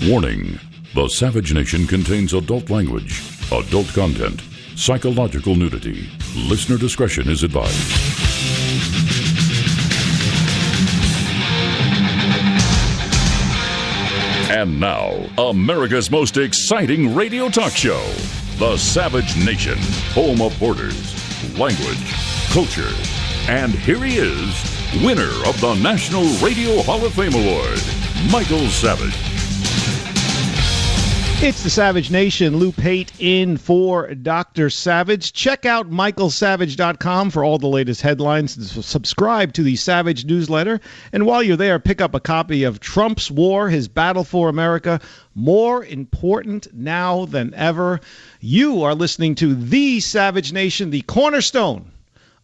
Warning: The Savage Nation contains adult language, adult content, psychological nudity. Listener discretion is advised. And now, America's most exciting radio talk show, The Savage Nation, home of borders, language, culture. And here he is, winner of the National Radio Hall of Fame Award, Michael Savage. It's the Savage Nation. Lou Pate in for Dr. Savage. Check out michaelsavage.com for all the latest headlines. Subscribe to the Savage newsletter. And while you're there, pick up a copy of Trump's War, His Battle for America. More important now than ever. You are listening to the Savage Nation, the cornerstone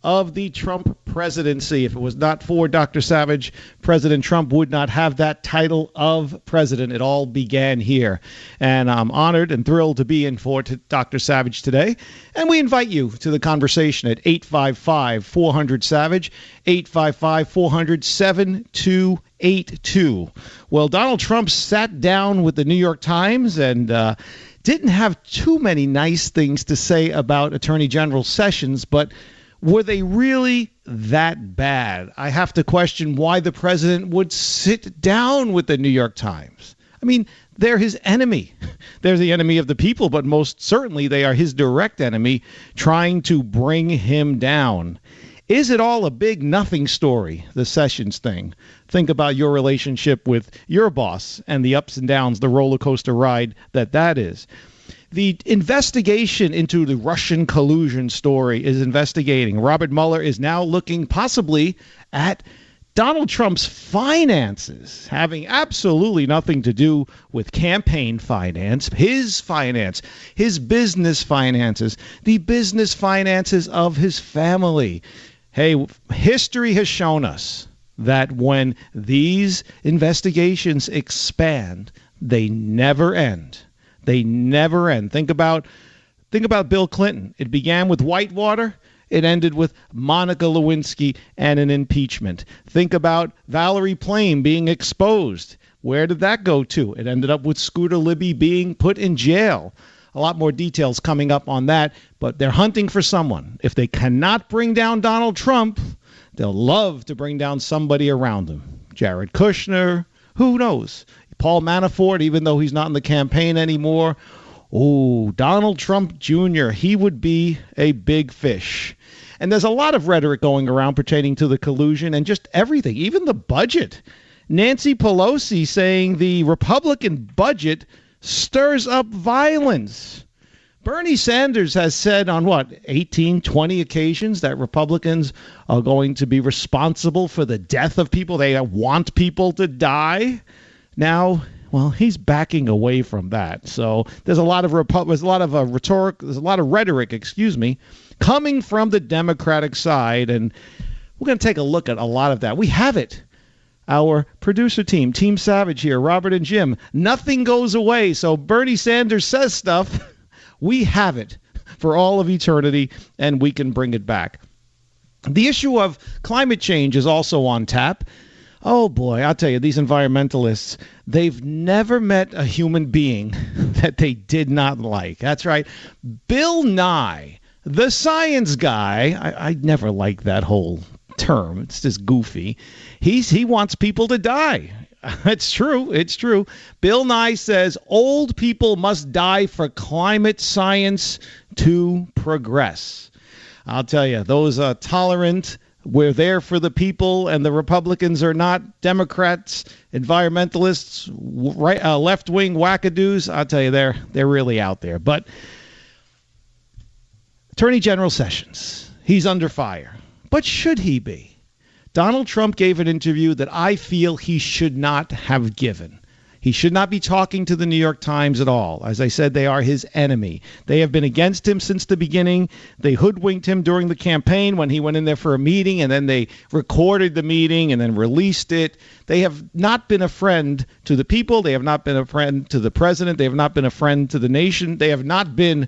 of the Trump presidency. If it was not for Dr. Savage, President Trump would not have that title of president. It all began here. And I'm honored and thrilled to be in for Dr. Savage today. And we invite you to the conversation at 855-400-SAVAGE, 855-400-7282. Well, Donald Trump sat down with the New York Times and didn't have too many nice things to say about Attorney General Sessions, but were they really that bad? I have to question why the president would sit down with the New York Times. I mean, they're his enemy. They're the enemy of the people, but most certainly they are his direct enemy, trying to bring him down. Is it all a big nothing story, the Sessions thing? Think about your relationship with your boss and the ups and downs, the roller coaster ride that is. The investigation into the Russian collusion story is investigating. Robert Mueller is now looking possibly at Donald Trump's finances, having absolutely nothing to do with campaign finance, his business finances, the business finances of his family. Hey, history has shown us that when these investigations expand, they never end. They never end. Think about Bill Clinton. It began with Whitewater. It ended with Monica Lewinsky and an impeachment. Think about Valerie Plame being exposed. Where did that go to? It ended up with Scooter Libby being put in jail. A lot more details coming up on that, but they're hunting for someone. If they cannot bring down Donald Trump, they'll love to bring down somebody around him. Jared Kushner, who knows? Paul Manafort, even though he's not in the campaign anymore. Oh, Donald Trump Jr., he would be a big fish. And there's a lot of rhetoric going around pertaining to the collusion and just everything, even the budget. Nancy Pelosi saying the Republican budget stirs up violence. Bernie Sanders has said on 18, 20 occasions that Republicans are going to be responsible for the death of people. They want people to die. Now, well, he's backing away from that. So there's a lot of rhetoric, there's a lot of rhetoric, coming from the Democratic side, and we're going to take a look at a lot of that. We have it. Our producer team, Team Savage here, Robert and Jim, nothing goes away. So Bernie Sanders says stuff, we have it for all of eternity, and we can bring it back. The issue of climate change is also on tap. Oh, boy, I'll tell you, these environmentalists, they've never met a human being that they did not like. That's right. Bill Nye, the science guy, I never liked that whole term. It's just goofy. He wants people to die. It's true. It's true. Bill Nye says old people must die for climate science to progress. I'll tell you, those tolerant, we're there for the people, and the Republicans are not Democrats, environmentalists, right, left-wing wackadoos. I'll tell you, they're really out there. But Attorney General Sessions, he's under fire. But should he be? Donald Trump gave an interview that I feel he should not have given. He should not be talking to the New York Times at all. As I said, they are his enemy. They have been against him since the beginning. They hoodwinked him during the campaign when he went in there for a meeting, and then they recorded the meeting and then released it. They have not been a friend to the people. They have not been a friend to the president. They have not been a friend to the nation. They have not been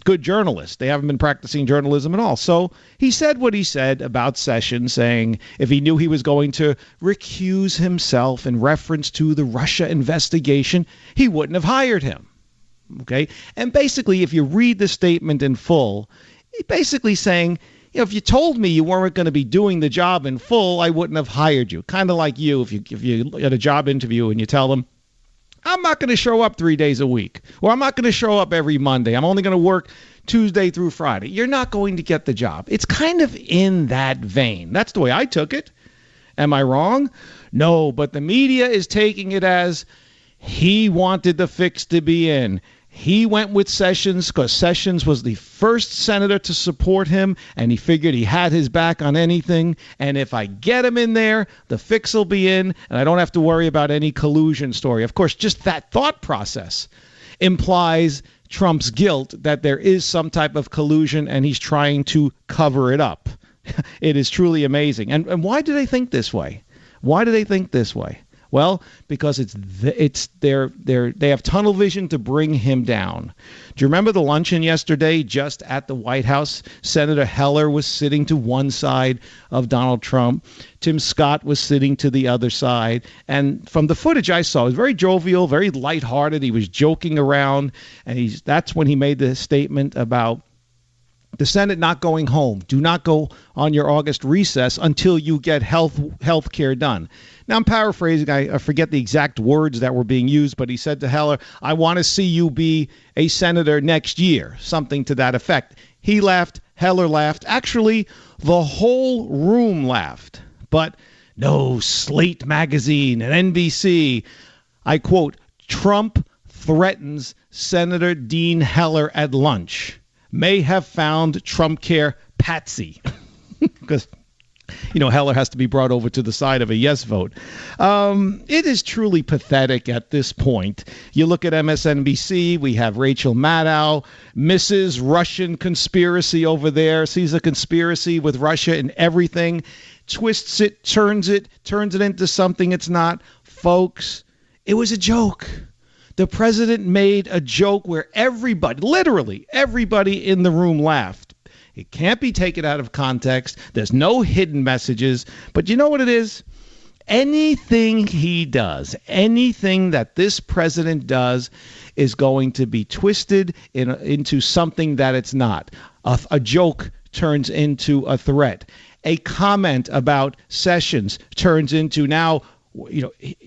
good journalists. They haven't been practicing journalism at all. So he said what he said about Sessions, saying if he knew he was going to recuse himself in reference to the Russia investigation, he wouldn't have hired him. Okay? And basically, if you read the statement in full, he's basically saying, if you told me you weren't going to be doing the job in full, I wouldn't have hired you. Kind of like you, if you at a job interview and you tell them, I'm not going to show up 3 days a week, or I'm not going to show up every Monday. I'm only going to work Tuesday through Friday. You're not going to get the job. It's kind of in that vein. That's the way I took it. Am I wrong? No, but the media is taking it as he wanted the fix to be in. He went with Sessions because Sessions was the first senator to support him, and he figured he had his back on anything. And if I get him in there, the fix will be in, and I don't have to worry about any collusion story. Of course, just that thought process implies Trump's guilt that there is some type of collusion, and he's trying to cover it up. It is truly amazing. And why do they think this way? Why do they think this way? Well, because they have tunnel vision to bring him down. Do you remember the luncheon yesterday just at the White House? Senator Heller was sitting to one side of Donald Trump. Tim Scott was sitting to the other side. And from the footage I saw, it was very jovial, very lighthearted. He was joking around. And that's when he made the statement about the Senate not going home. Do not go on your August recess until you get health care done. Now, I'm paraphrasing. I forget the exact words that were being used, but he said to Heller, I want to see you be a senator next year, something to that effect. He laughed. Heller laughed. Actually, the whole room laughed. But no, Slate magazine and NBC, I quote, Trump threatens Senator Dean Heller at lunch. May have found Trump care patsy. Because, Heller has to be brought over to the side of a yes vote. It is truly pathetic at this point. You look at MSNBC, we have Rachel Maddow, Mrs. Russian conspiracy over there, sees a conspiracy with Russia and everything, twists it, turns it into something it's not. Folks, it was a joke. The president made a joke where everybody, literally everybody in the room laughed. It can't be taken out of context. There's no hidden messages. But you know what it is? Anything he does, anything that this president does is going to be twisted into something that it's not. A joke turns into a threat. A comment about Sessions turns into now,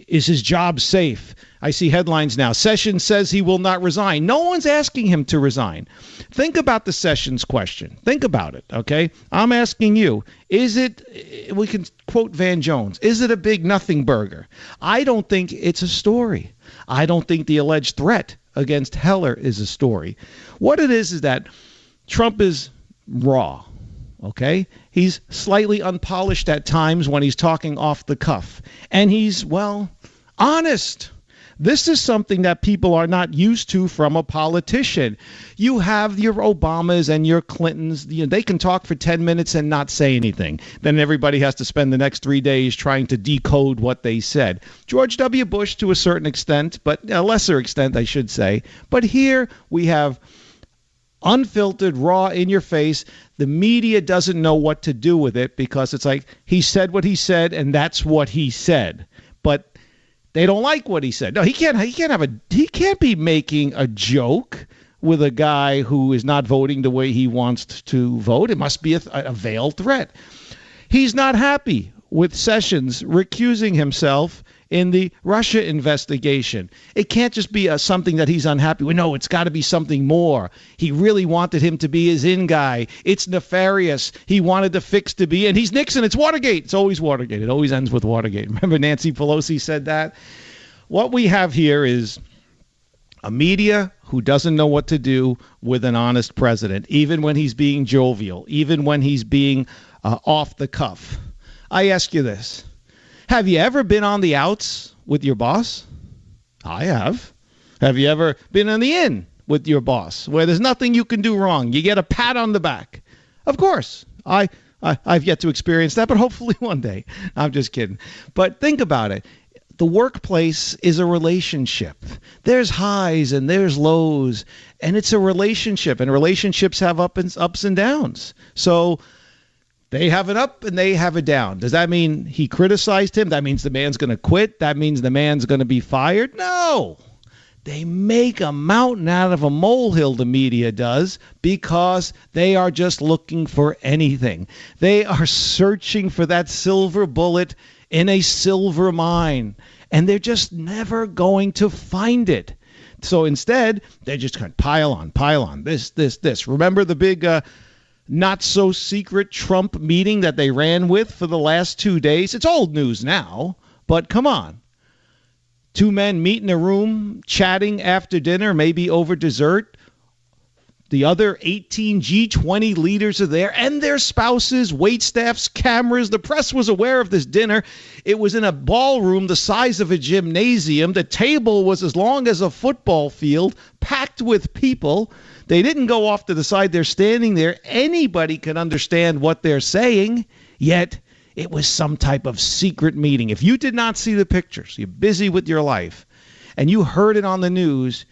is his job safe? I see headlines now. Sessions says he will not resign. No one's asking him to resign. Think about the Sessions question. Think about it, okay? I'm asking you, is it, we can quote Van Jones, is it a big nothing burger? I don't think it's a story. I don't think the alleged threat against Heller is a story. What it is that Trump is raw. Okay? He's slightly unpolished at times when he's talking off the cuff. And he's, honest. This is something that people are not used to from a politician. You have your Obamas and your Clintons. They can talk for 10 minutes and not say anything. Then everybody has to spend the next 3 days trying to decode what they said. George W. Bush to a certain extent, but a lesser extent, I should say. But here we have unfiltered, raw, in your face. The media doesn't know what to do with it because it's like he said what he said and that's what he said. But they don't like what he said. No, he can't be making a joke with a guy who is not voting the way he wants to vote. It must be a veiled threat. He's not happy with Sessions recusing himself in the Russia investigation. It can't just be something that he's unhappy with. No, it's got to be something more. He really wanted him to be his in guy. It's nefarious. He wanted the fix to be, and he's Nixon. It's Watergate. It's always Watergate. It always ends with Watergate. Remember Nancy Pelosi said that? What we have here is a media who doesn't know what to do with an honest president, even when he's being jovial, even when he's being off the cuff. I ask you this. Have you ever been on the outs with your boss? I have. Have you ever been on the in with your boss where there's nothing you can do wrong? You get a pat on the back. Of course. I've yet to experience that, but hopefully one day. I'm just kidding. But think about it. the workplace is a relationship. There's highs and there's lows, and it's a relationship, and relationships have ups and downs. So they have an up and they have a down. Does that mean he criticized him? That means the man's going to quit? That means the man's going to be fired? No. They make a mountain out of a molehill, the media does, because they are just looking for anything. They are searching for that silver bullet in a silver mine, and they're just never going to find it. So instead, they're just going to pile on, this. Remember the big not-so-secret Trump meeting that they ran with for the last 2 days? It's old news now, but come on. Two men meet in a room, chatting after dinner, maybe over dessert. The other 18 G20 leaders are there, and their spouses, waitstaffs, cameras. The press was aware of this dinner. It was in a ballroom the size of a gymnasium. The table was as long as a football field, packed with people. They didn't go off to the side. They're standing there. Anybody can understand what they're saying, yet it was some type of secret meeting. If you did not see the pictures, you're busy with your life, and you heard it on the news,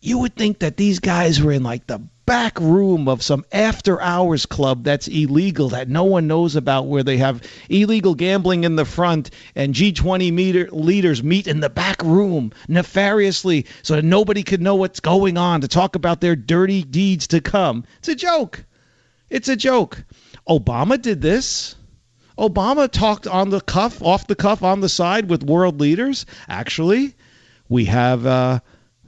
you would think that these guys were in like the back room of some after-hours club that's illegal, that no one knows about, where they have illegal gambling in the front and G20 leaders meet in the back room nefariously so that nobody could know what's going on, to talk about their dirty deeds to come. It's a joke. It's a joke. Obama did this. Obama talked on the cuff, off the cuff, on the side with world leaders. Actually, we have the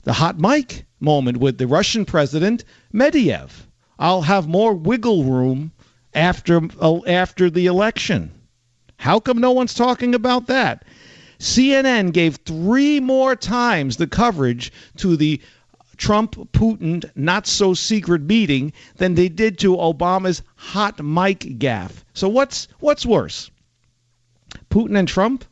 hot mic moment with the Russian president, Medvedev. I'll have more wiggle room after the election. How come no one's talking about that? CNN gave 3 more times the coverage to the Trump-Putin not-so-secret meeting than they did to Obama's hot mic gaffe. So what's worse? Putin and Trump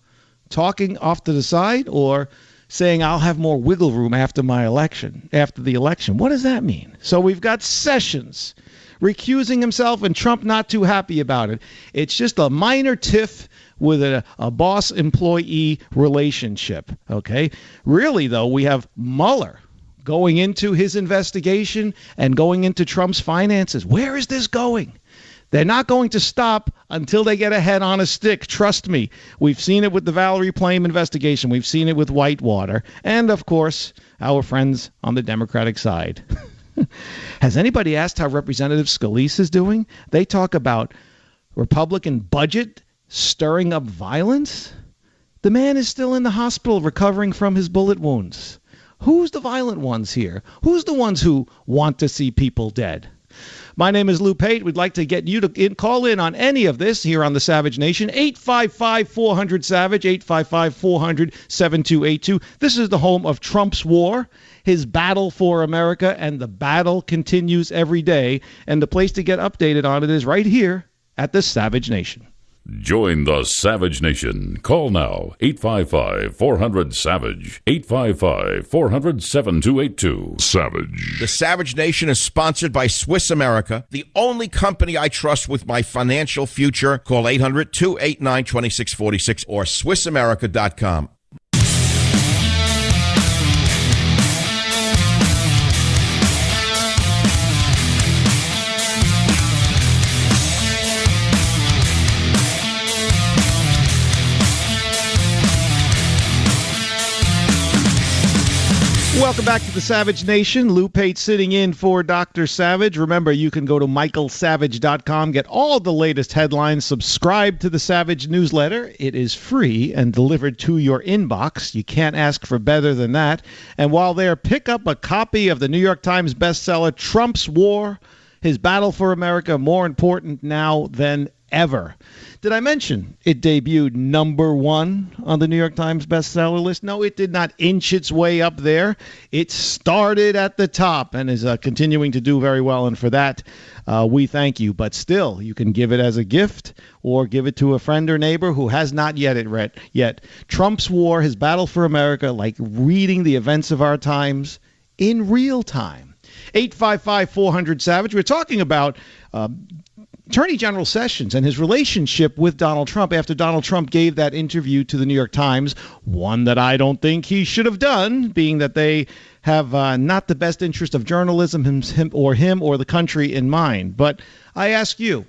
talking off to the side, or saying I'll have more wiggle room after the election? What does that mean? So we've got Sessions recusing himself and Trump not too happy about it. It's just a minor tiff with a boss-employee relationship, okay? Really, though, we have Mueller going into his investigation and going into Trump's finances. Where is this going? They're not going to stop until they get a head on a stick. Trust me. We've seen it with the Valerie Plame investigation. We've seen it with Whitewater. And, of course, our friends on the Democratic side. Has anybody asked how Representative Scalise is doing? They talk about Republican budget stirring up violence. The man is still in the hospital recovering from his bullet wounds. Who's the violent ones here? Who's the ones who want to see people dead? My name is Lou Pate. We'd like to get you to call in on any of this here on the Savage Nation. 855-400-SAVAGE, 855-400-7282. This is the home of Trump's war, his battle for America, and the battle continues every day. And the place to get updated on it is right here at the Savage Nation. Join the Savage Nation. Call now, 855-400-SAVAGE, 855-400-7282. Savage. The Savage Nation is sponsored by Swiss America, the only company I trust with my financial future. Call 800-289-2646 or SwissAmerica.com. Welcome back to the Savage Nation. Lou Pate sitting in for Dr. Savage. Remember, you can go to michaelsavage.com, get all the latest headlines, subscribe to the Savage newsletter. It is free and delivered to your inbox. You can't ask for better than that. And while there, pick up a copy of the New York Times bestseller, Trump's War, His Battle for America, More Important Now Than Ever. Did I mention it debuted #1 on the New York Times bestseller list? No, it did not inch its way up there. It started at the top and is continuing to do very well. And for that, we thank you. But still, you can give it as a gift or give it to a friend or neighbor who has not read yet. Trump's War, His Battle for America, like reading the events of our times in real time. 855-400-SAVAGE. We're talking about Attorney General Sessions and his relationship with Donald Trump after Donald Trump gave that interview to the New York Times, one that I don't think he should have done, being that they have not the best interest of journalism, him or the country in mind. But I ask you,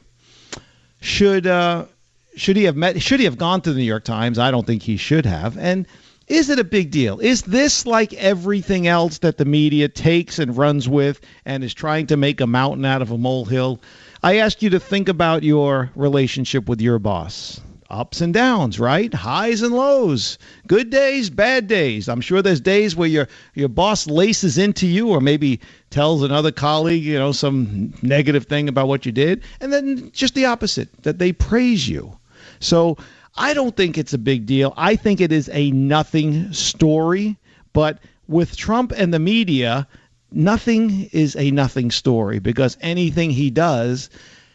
should he have gone to the New York Times? I don't think he should have. And is it a big deal? Is this like everything else that the media takes and runs with and is trying to make a mountain out of a molehill? I ask you to think about your relationship with your boss. Ups and downs, right? Highs and lows. Good days, bad days. I'm sure there's days where your boss laces into you or maybe tells another colleague, some negative thing about what you did. And then just the opposite, that they praise you. So I don't think it's a big deal. I think it is a nothing story. But with Trump and the media, nothing is a nothing story because anything he does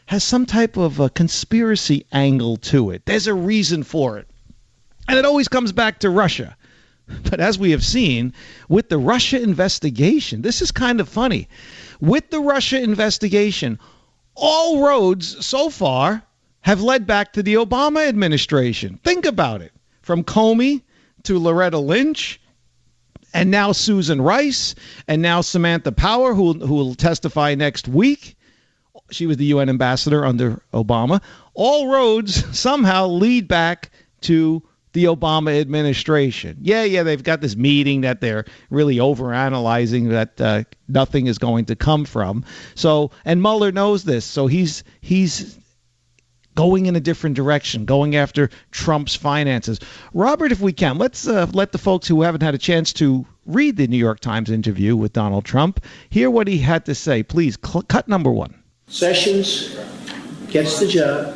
has some type of a conspiracy angle to it. There's a reason for it. And it always comes back to Russia. But as we have seen with the Russia investigation, this is kind of funny. With the Russia investigation, all roads so far have led back to the Obama administration. Think about it. From Comey to Loretta Lynch, and now Susan Rice, and now Samantha Power, who will testify next week. She was the UN ambassador under Obama. All roads somehow lead back to the Obama administration. Yeah, they've got this meeting that they're really overanalyzing that nothing is going to come from. So, and Mueller knows this, so he's going in a different direction, going after Trump's finances. Robert, if we can, let's let the folks who haven't had a chance to read the New York Times interview with Donald Trump hear what he had to say. Please, cut number 1. Sessions gets the job.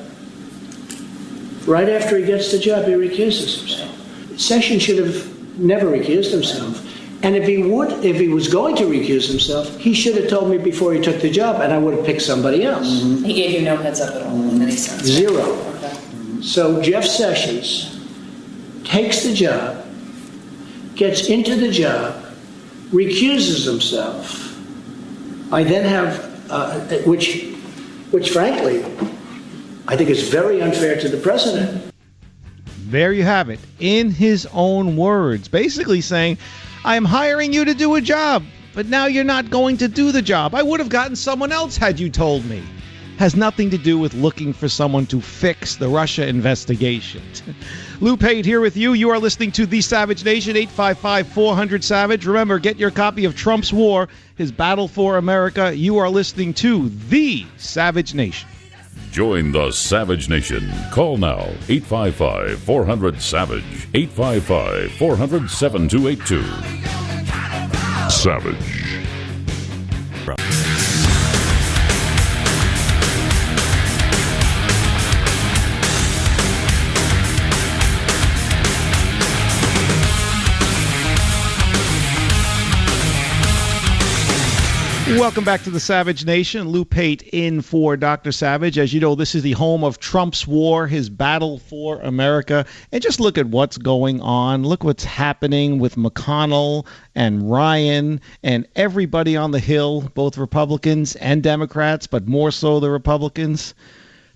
Right after he gets the job, he recuses himself. Sessions should have never recused himself. And if he was going to recuse himself, he should have told me before he took the job, and I would have picked somebody else. Mm-hmm. He gave you no heads up at all in any sense. Zero. Okay. So Jeff Sessions takes the job, gets into the job, recuses himself. I then have, which frankly, I think is very unfair to the president. There you have it, in his own words, basically saying, I'm hiring you to do a job, but now you're not going to do the job. I would have gotten someone else had you told me. Has nothing to do with looking for someone to fix the Russia investigation. Lou Pate here with you. You are listening to The Savage Nation, 855-400-SAVAGE. Remember, get your copy of Trump's War, his battle for America. You are listening to The Savage Nation. Join the Savage Nation. Call now, 855-400-SAVAGE, 855-400-7282. Savage. Welcome back to the Savage Nation. Lou Pate in for Dr. Savage. As you know, this is the home of Trump's war, his battle for America. And just look at what's going on. Look what's happening with McConnell and Ryan and everybody on the Hill, both Republicans and Democrats, but more so the Republicans.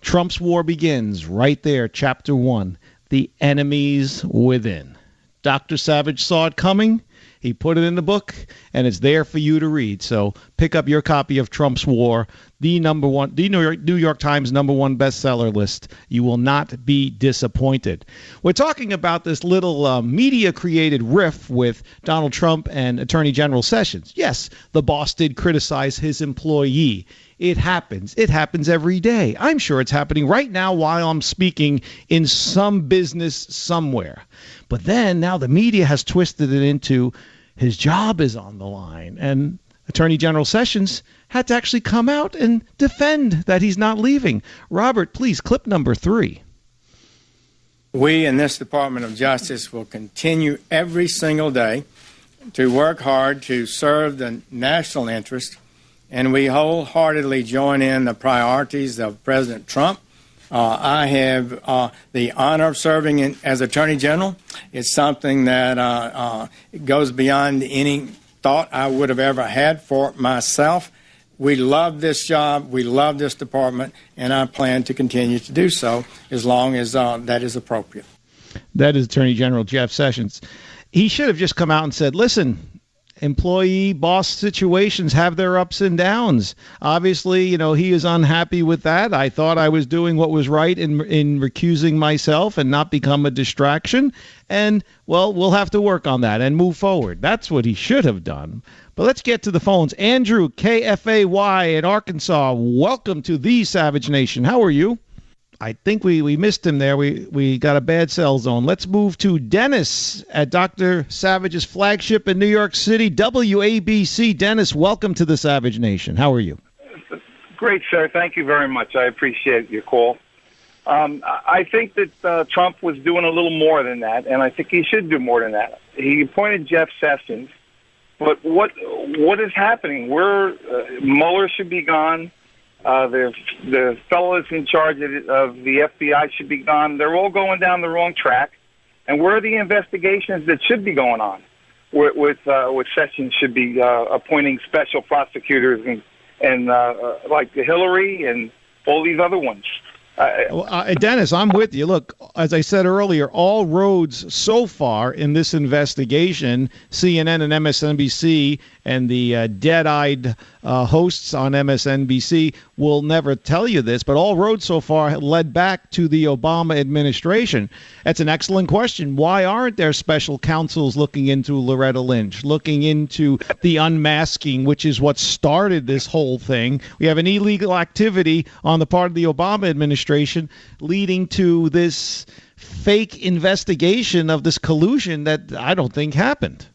Trump's war begins right there, Chapter 1, The Enemies Within. Dr. Savage saw it coming. He put it in the book, and it's there for you to read. So pick up your copy of Trump's War, the New York Times #1 bestseller list. You will not be disappointed. We're talking about this little media-created riff with Donald Trump and Attorney General Sessions. Yes, the boss did criticize his employee. It happens. It happens every day. I'm sure it's happening right now while I'm speaking in some business somewhere. But then now the media has twisted it into his job is on the line. And Attorney General Sessions had to actually come out and defend that he's not leaving. Robert, please, clip number 3. We in this Department of Justice will continue every single day to work hard to serve the national interest, and we wholeheartedly join in the priorities of President Trump. I have the honor of serving as Attorney General. It's something that goes beyond any thought I would have ever had for myself. We love this job, we love this department, and I plan to continue to do so as long as that is appropriate. That is Attorney General Jeff Sessions. He should have just come out and said, listen, employee-boss situations have their ups and downs. Obviously, he is unhappy with that. I thought I was doing what was right in recusing myself and not become a distraction. And, well, we'll have to work on that and move forward. That's what he should have done. But let's get to the phones. Andrew, KFAY in Arkansas, welcome to the Savage Nation. How are you? I think we missed him there. We got a bad cell zone. Let's move to Dennis at Dr. Savage's flagship in New York City, WABC. Dennis, welcome to the Savage Nation. How are you? Great, sir. Thank you very much. I appreciate your call. I think that Trump was doing a little more than that, and I think he should do more than that. He appointed Jeff Sessions, but what is happening? Mueller should be gone. The fellows in charge of the FBI should be gone. They're all going down the wrong track. And where are the investigations that should be going on? With Sessions should be appointing special prosecutors and like Hillary and all these other ones. Dennis, I'm with you. Look, as I said earlier, all roads so far in this investigation, CNN and MSNBC and the dead-eyed hosts on MSNBC will never tell you this, but all roads so far led back to the Obama administration. That's an excellent question. Why aren't there special counsels looking into Loretta Lynch, looking into the unmasking, which is what started this whole thing? We have an illegal activity on the part of the Obama administration leading to this fake investigation of this collusion that I don't think happened.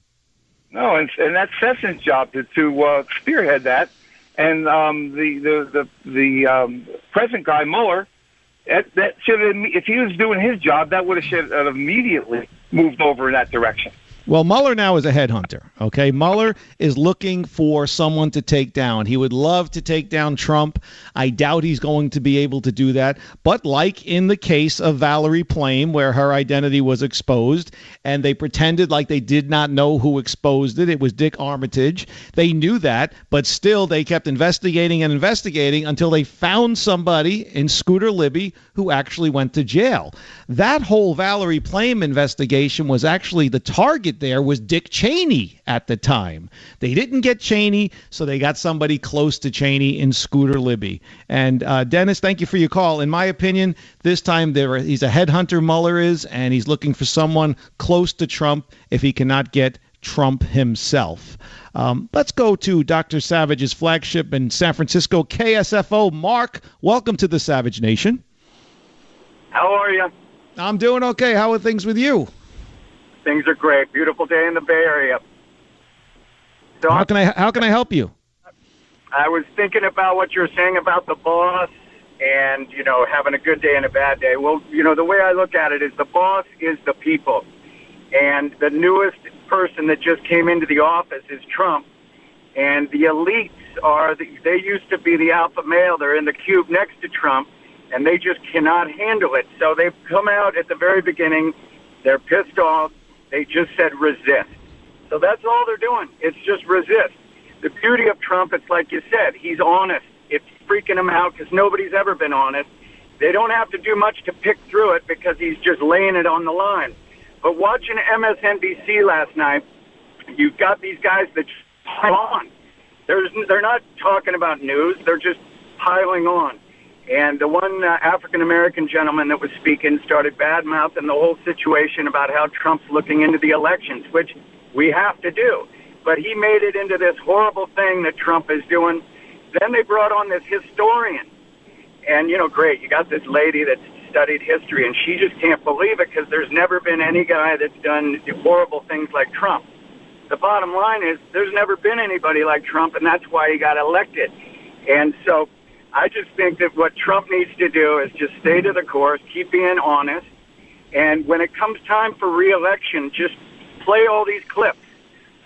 No, and that's Sessions' job to spearhead that, and the present guy Mueller, that should have, if he was doing his job, that would have immediately moved over in that direction. Well, Mueller now is a headhunter, okay? Mueller is looking for someone to take down. He would love to take down Trump. I doubt he's going to be able to do that. But like in the case of Valerie Plame, where her identity was exposed, and they pretended like they did not know who exposed it. It was Dick Armitage. They knew that, but still they kept investigating and investigating until they found somebody in Scooter Libby who actually went to jail. That whole Valerie Plame investigation was actually the target there was Dick Cheney at the time. They didn't get Cheney, so they got somebody close to Cheney in Scooter Libby. And Dennis, thank you for your call. In my opinion, this time he's a headhunter, Mueller is, and he's looking for someone close to Trump if he cannot get Trump himself. Let's go to Dr. Savage's flagship in San Francisco, KSFO. Mark, welcome to the Savage Nation. How are you? I'm doing okay. How are things with you? Things are great. Beautiful day in the Bay Area. So how can I help you? I was thinking about what you were saying about the boss and, having a good day and a bad day. Well, the way I look at it is the boss is the people. And the newest person that just came into the office is Trump. And the elites they used to be the alpha male. They're in the cube next to Trump, and they just cannot handle it. So they've come out at the very beginning. They're pissed off. They just said resist. So that's all they're doing. It's just resist. The beauty of Trump, it's like you said, he's honest. It's freaking him out because nobody's ever been honest. They don't have to do much to pick through it because he's just laying it on the line. But watching MSNBC last night, you've got these guys that pile on. They're not talking about news. They're just piling on. And the one African-American gentleman that was speaking started bad-mouthing the whole situation about how Trump's looking into the elections, which we have to do. But he made it into this horrible thing that Trump is doing. Then they brought on this historian. And, great, you got this lady that's studied history, and she just can't believe it because there's never been any guy that's done horrible things like Trump. The bottom line is there's never been anybody like Trump, and that's why he got elected. And so I just think that what Trump needs to do is just stay to the course, keep being honest, and when it comes time for re-election, just play all these clips,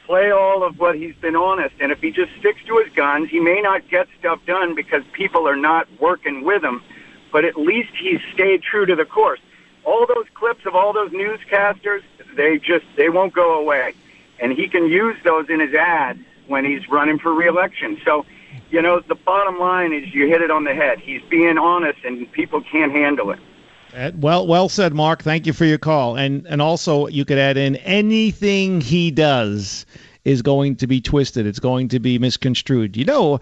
play all of what he's been honest, and if he just sticks to his guns, he may not get stuff done because people are not working with him, but at least he's stayed true to the course. All those clips of all those newscasters, they won't go away, and he can use those in his ads when he's running for re-election. So you know, the bottom line is you hit it on the head. He's being honest, and people can't handle it. Well said, Mark. Thank you for your call. And also, you could add in anything he does is going to be twisted. It's going to be misconstrued. You know,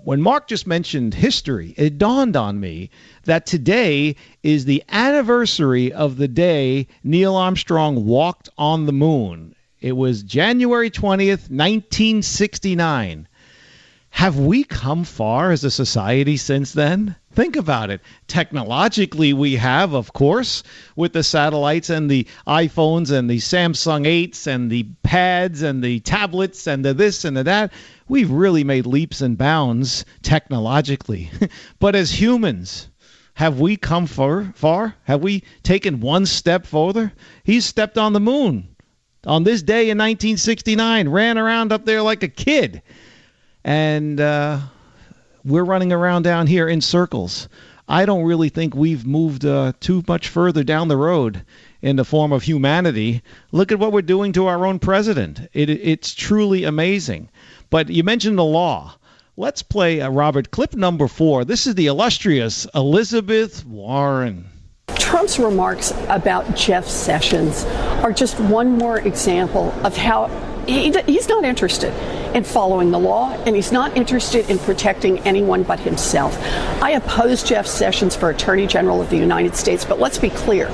when Mark just mentioned history, it dawned on me that today is the anniversary of the day Neil Armstrong walked on the moon. It was January 20th, 1969. Have we come far as a society since then? Think about it. Technologically, we have, of course, with the satellites and the iPhones and the Samsung 8s and the pads and the tablets and the this and the that. We've really made leaps and bounds technologically. But as humans, have we come far? Have we taken one step further? He's stepped on the moon on this day in 1969, ran around up there like a kid. And we're running around down here in circles. I don't really think we've moved too much further down the road in the form of humanity. Look at what we're doing to our own president. It's truly amazing. But you mentioned the law. Let's play Robert, clip number 4. This is the illustrious Elizabeth Warren. Trump's remarks about Jeff Sessions are just one more example of how he's not interested in following the law, and he's not interested in protecting anyone but himself. I oppose Jeff Sessions for Attorney General of the United States, but let's be clear.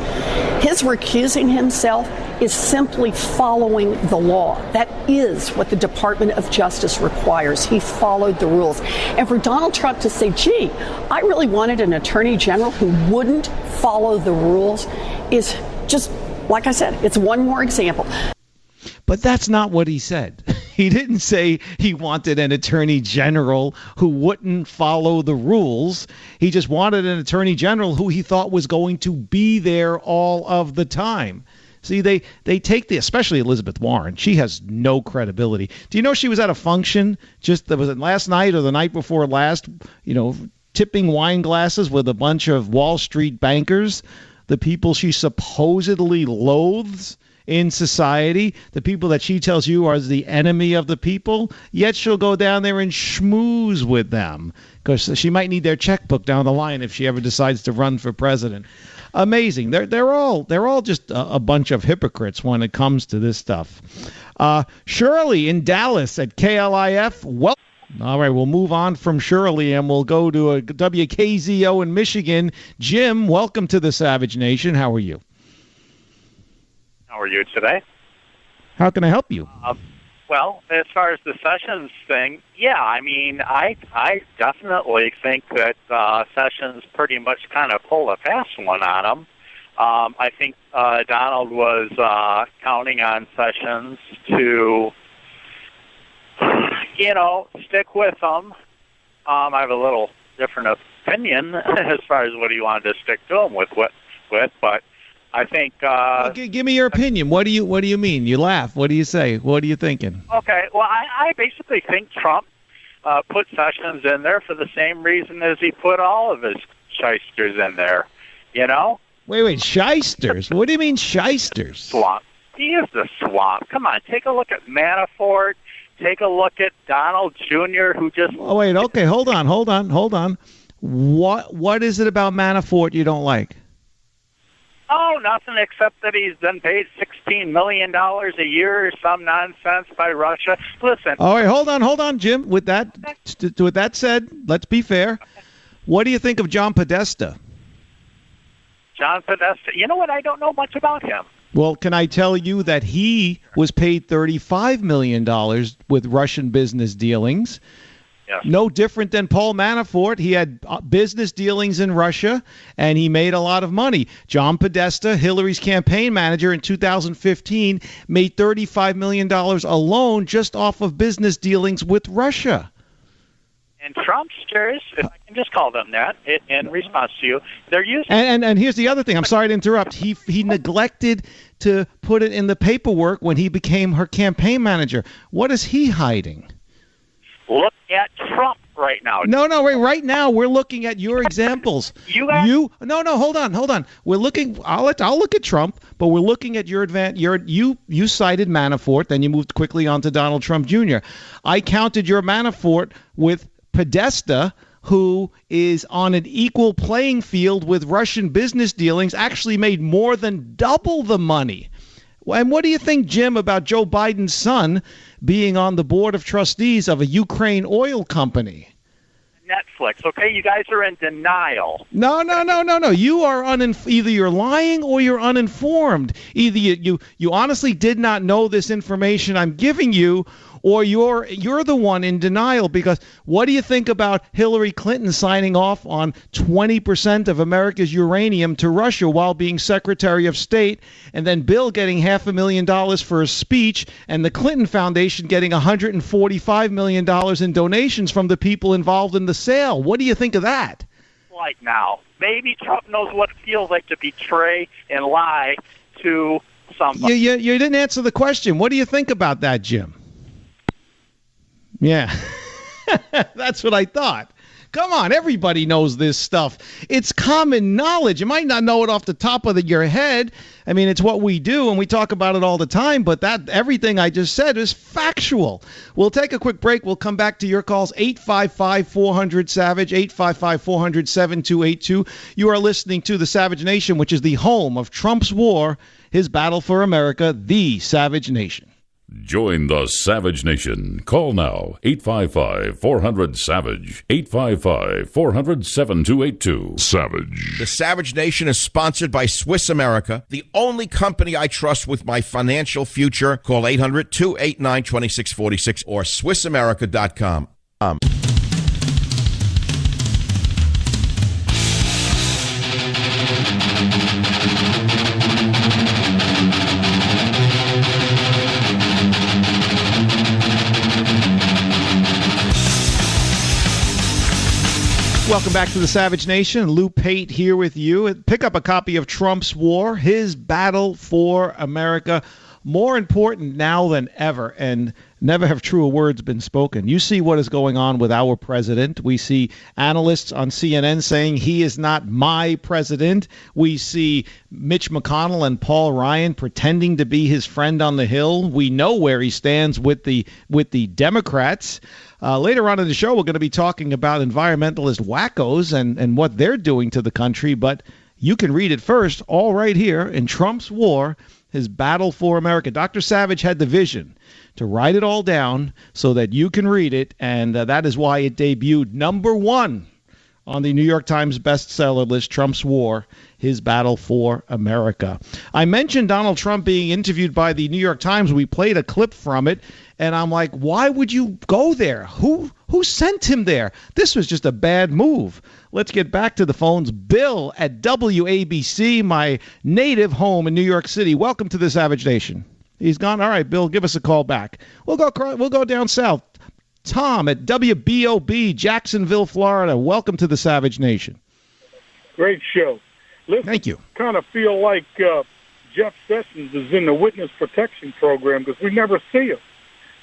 His recusing himself is simply following the law. That is what the Department of Justice requires. He followed the rules. And for Donald Trump to say, gee, I really wanted an Attorney General who wouldn't follow the rules is just, like I said, it's one more example. But that's not what he said. He didn't say he wanted an attorney general who wouldn't follow the rules. He just wanted an attorney general who he thought was going to be there all of the time. See, they take especially Elizabeth Warren. She has no credibility. Do you know she was at a function was it last night or the night before last, tipping wine glasses with a bunch of Wall Street bankers, the people she supposedly loathes in society, the people that she tells you are the enemy of the people, yet she'll go down there and schmooze with them because she might need their checkbook down the line if she ever decides to run for president. Amazing. They're all just a bunch of hypocrites when it comes to this stuff. Shirley in Dallas at KLIF. All right, we'll move on from Shirley and we'll go to a WKZO in Michigan. Jim, welcome to the Savage Nation. How are you? How are you today? How can I help you? Well, as far as the Sessions thing, yeah, I mean, I definitely think that Sessions pretty much kind of pulled a fast one on him. I think Donald was counting on Sessions to, stick with him. I have a little different opinion as far as what he wanted to stick to him with, but I think. Give me your opinion. What do you mean? You laugh. What do you say? What are you thinking? Okay. Well, I basically think Trump put Sessions in there for the same reason as he put all of his shysters in there. Wait, shysters? What do you mean shysters? Swamp. He is the swamp. Come on, take a look at Manafort. Take a look at Donald Jr., who just. Oh wait. Okay. Hold on. What is it about Manafort you don't like? Oh, nothing except that he's been paid $16 million a year or some nonsense by Russia. Listen. All right, hold on, Jim. With that said, let's be fair. What do you think of John Podesta? John Podesta. You know what? I don't know much about him. Well, can I tell you that he was paid $35 million with Russian business dealings? Yes. No different than Paul Manafort. He had business dealings in Russia, and he made a lot of money. John Podesta, Hillary's campaign manager in 2015, made $35 million alone just off of business dealings with Russia. And Trumpsters, if I can just call them that, in response to you, they're using... And here's the other thing. I'm sorry to interrupt. He neglected to put it in the paperwork when he became her campaign manager. What is he hiding? Look at Trump right now. No, wait. Right now, we're looking at your examples. No, hold on. We're looking. I'll look at Trump, but we're looking at your you cited Manafort, then you moved quickly on to Donald Trump Jr. I counted your Manafort with Podesta, who is on an equal playing field with Russian business dealings, actually made more than double the money. And what do you think, Jim, about Joe Biden's son being on the board of trustees of a Ukraine oil company? Netflix, okay? You guys are in denial. No. You are either you're lying or you're uninformed. Either you honestly did not know this information I'm giving you, or you're the one in denial. Because what do you think about Hillary Clinton signing off on 20% of America's uranium to Russia while being Secretary of State, and then Bill getting $500,000 for a speech, and the Clinton Foundation getting $145 million in donations from the people involved in the sale? What do you think of that? Like now, maybe Trump knows what it feels like to betray and lie to somebody. You didn't answer the question. What do you think about that, Jim? Yeah, that's what I thought. Come on, everybody knows this stuff. It's common knowledge. You might not know it off the top of your head. I mean, it's what we do, and we talk about it all the time, but that everything I just said is factual. We'll take a quick break. We'll come back to your calls, 855-400-SAVAGE, 855-400-7282. You are listening to The Savage Nation, which is the home of Trump's war, his battle for America, the Savage Nation. Join the Savage Nation. Call now, 855-400-SAVAGE, 855-400-7282. Savage. The Savage Nation is sponsored by Swiss America, the only company I trust with my financial future. Call 800-289-2646 or SwissAmerica.com. Welcome back to the Savage Nation. Lou Pate here with you. Pick up a copy of Trump's War, his battle for America. More important now than ever, and never have truer words been spoken. You see what is going on with our president. We see analysts on CNN saying he is not my president. We see Mitch McConnell and Paul Ryan pretending to be his friend on the Hill. We know where he stands with the Democrats. Later on in the show, we're going to be talking about environmentalist wackos and what they're doing to the country. But you can read it first, all right here in Trump's War, his battle for America. Dr. Savage had the vision to write it all down so that you can read it. And that is why it debuted #1 on the New York Times bestseller list, Trump's War, his battle for America. I mentioned Donald Trump being interviewed by the New York Times. We played a clip from it. And I'm like, why would you go there? Who sent him there? This was just a bad move. Let's get back to the phones. Bill at WABC, my native home in New York City. Welcome to the Savage Nation. He's gone. All right, Bill, give us a call back. We'll go down south. Tom at WBOB, Jacksonville, Florida. Welcome to the Savage Nation. Great show. Listen, thank you. Kind of feel like Jeff Sessions is in the witness protection program because we never see him.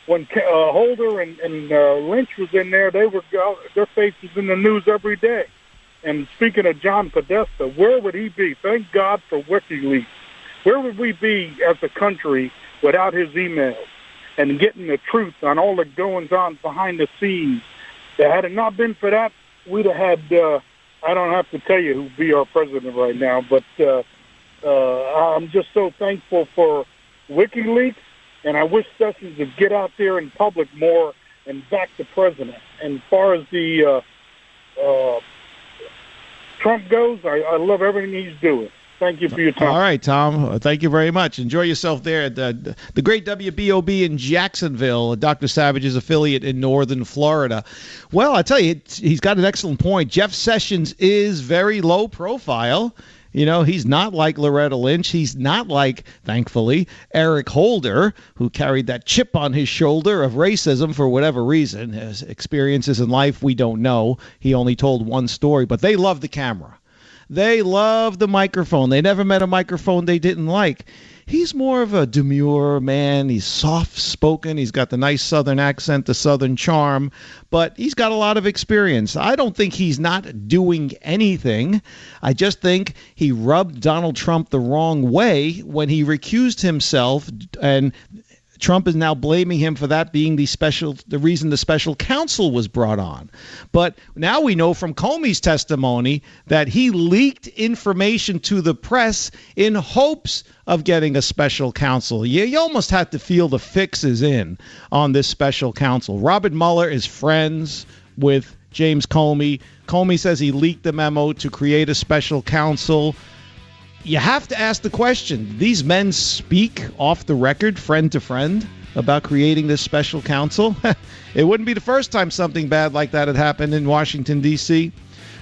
When Holder and Lynch was in there, their face was in the news every day. And speaking of John Podesta, where would he be? Thank God for WikiLeaks. Where would we be as a country without his emails and getting the truth on all the goings-on behind the scenes? Had it not been for that, we'd have had, I don't have to tell you who'd be our president right now, but I'm just so thankful for WikiLeaks. And I wish Sessions would get out there in public more and back the president. And as far as the Trump goes, I love everything he's doing. Thank you for your time. All right, Tom. Thank you very much. Enjoy yourself there at the great WBOB in Jacksonville, Dr. Savage's affiliate in northern Florida. Well, I tell you, he's got an excellent point. Jeff Sessions is very low profile. You know, he's not like Loretta Lynch. He's not like, thankfully, Eric Holder, who carried that chip on his shoulder of racism for whatever reason. His experiences in life, we don't know. He only told one story, but they love the camera. They love the microphone. They never met a microphone they didn't like. He's more of a demure man. He's soft-spoken. He's got the nice Southern accent, the Southern charm, but he's got a lot of experience. I don't think he's not doing anything. I just think he rubbed Donald Trump the wrong way when he recused himself and Trump is now blaming him for that being the reason the special counsel was brought on. But now we know from Comey's testimony that he leaked information to the press in hopes of getting a special counsel. You almost had to feel the fix is in on this special counsel. Robert Mueller is friends with James Comey. Comey says he leaked the memo to create a special counsel. You have to ask the question, these men speak off the record, friend to friend, about creating this special counsel? It wouldn't be the first time something bad like that had happened in Washington, D.C.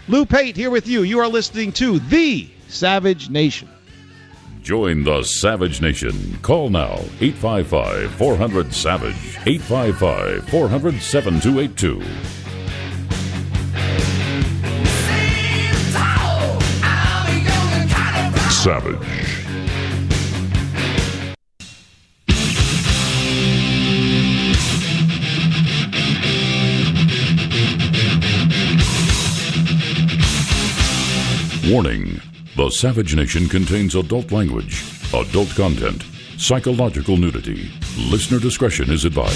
Lou Pate here with you. You are listening to The Savage Nation. Join the Savage Nation. Call now, 855-400-SAVAGE, 855-400-7282. Savage. Warning. The Savage Nation contains adult language, adult content, psychological nudity. Listener discretion is advised.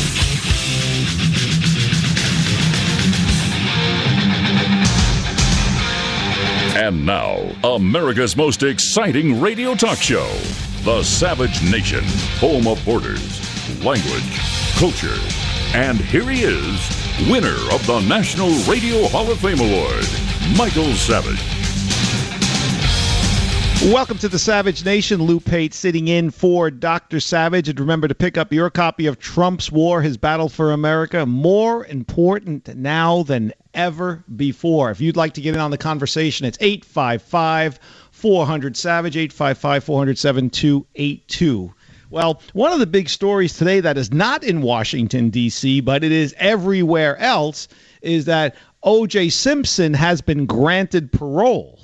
And now, America's most exciting radio talk show, The Savage Nation, home of borders, language, culture. And here he is, winner of the National Radio Hall of Fame Award, Michael Savage. Welcome to the Savage Nation. Lou Pate sitting in for Dr. Savage. And remember to pick up your copy of Trump's War, His Battle for America. More important now than ever before. If you'd like to get in on the conversation, it's 855-400-SAVAGE, 855-400-7282. Well, one of the big stories today that is not in Washington, D.C., but it is everywhere else, is that O.J. Simpson has been granted parole.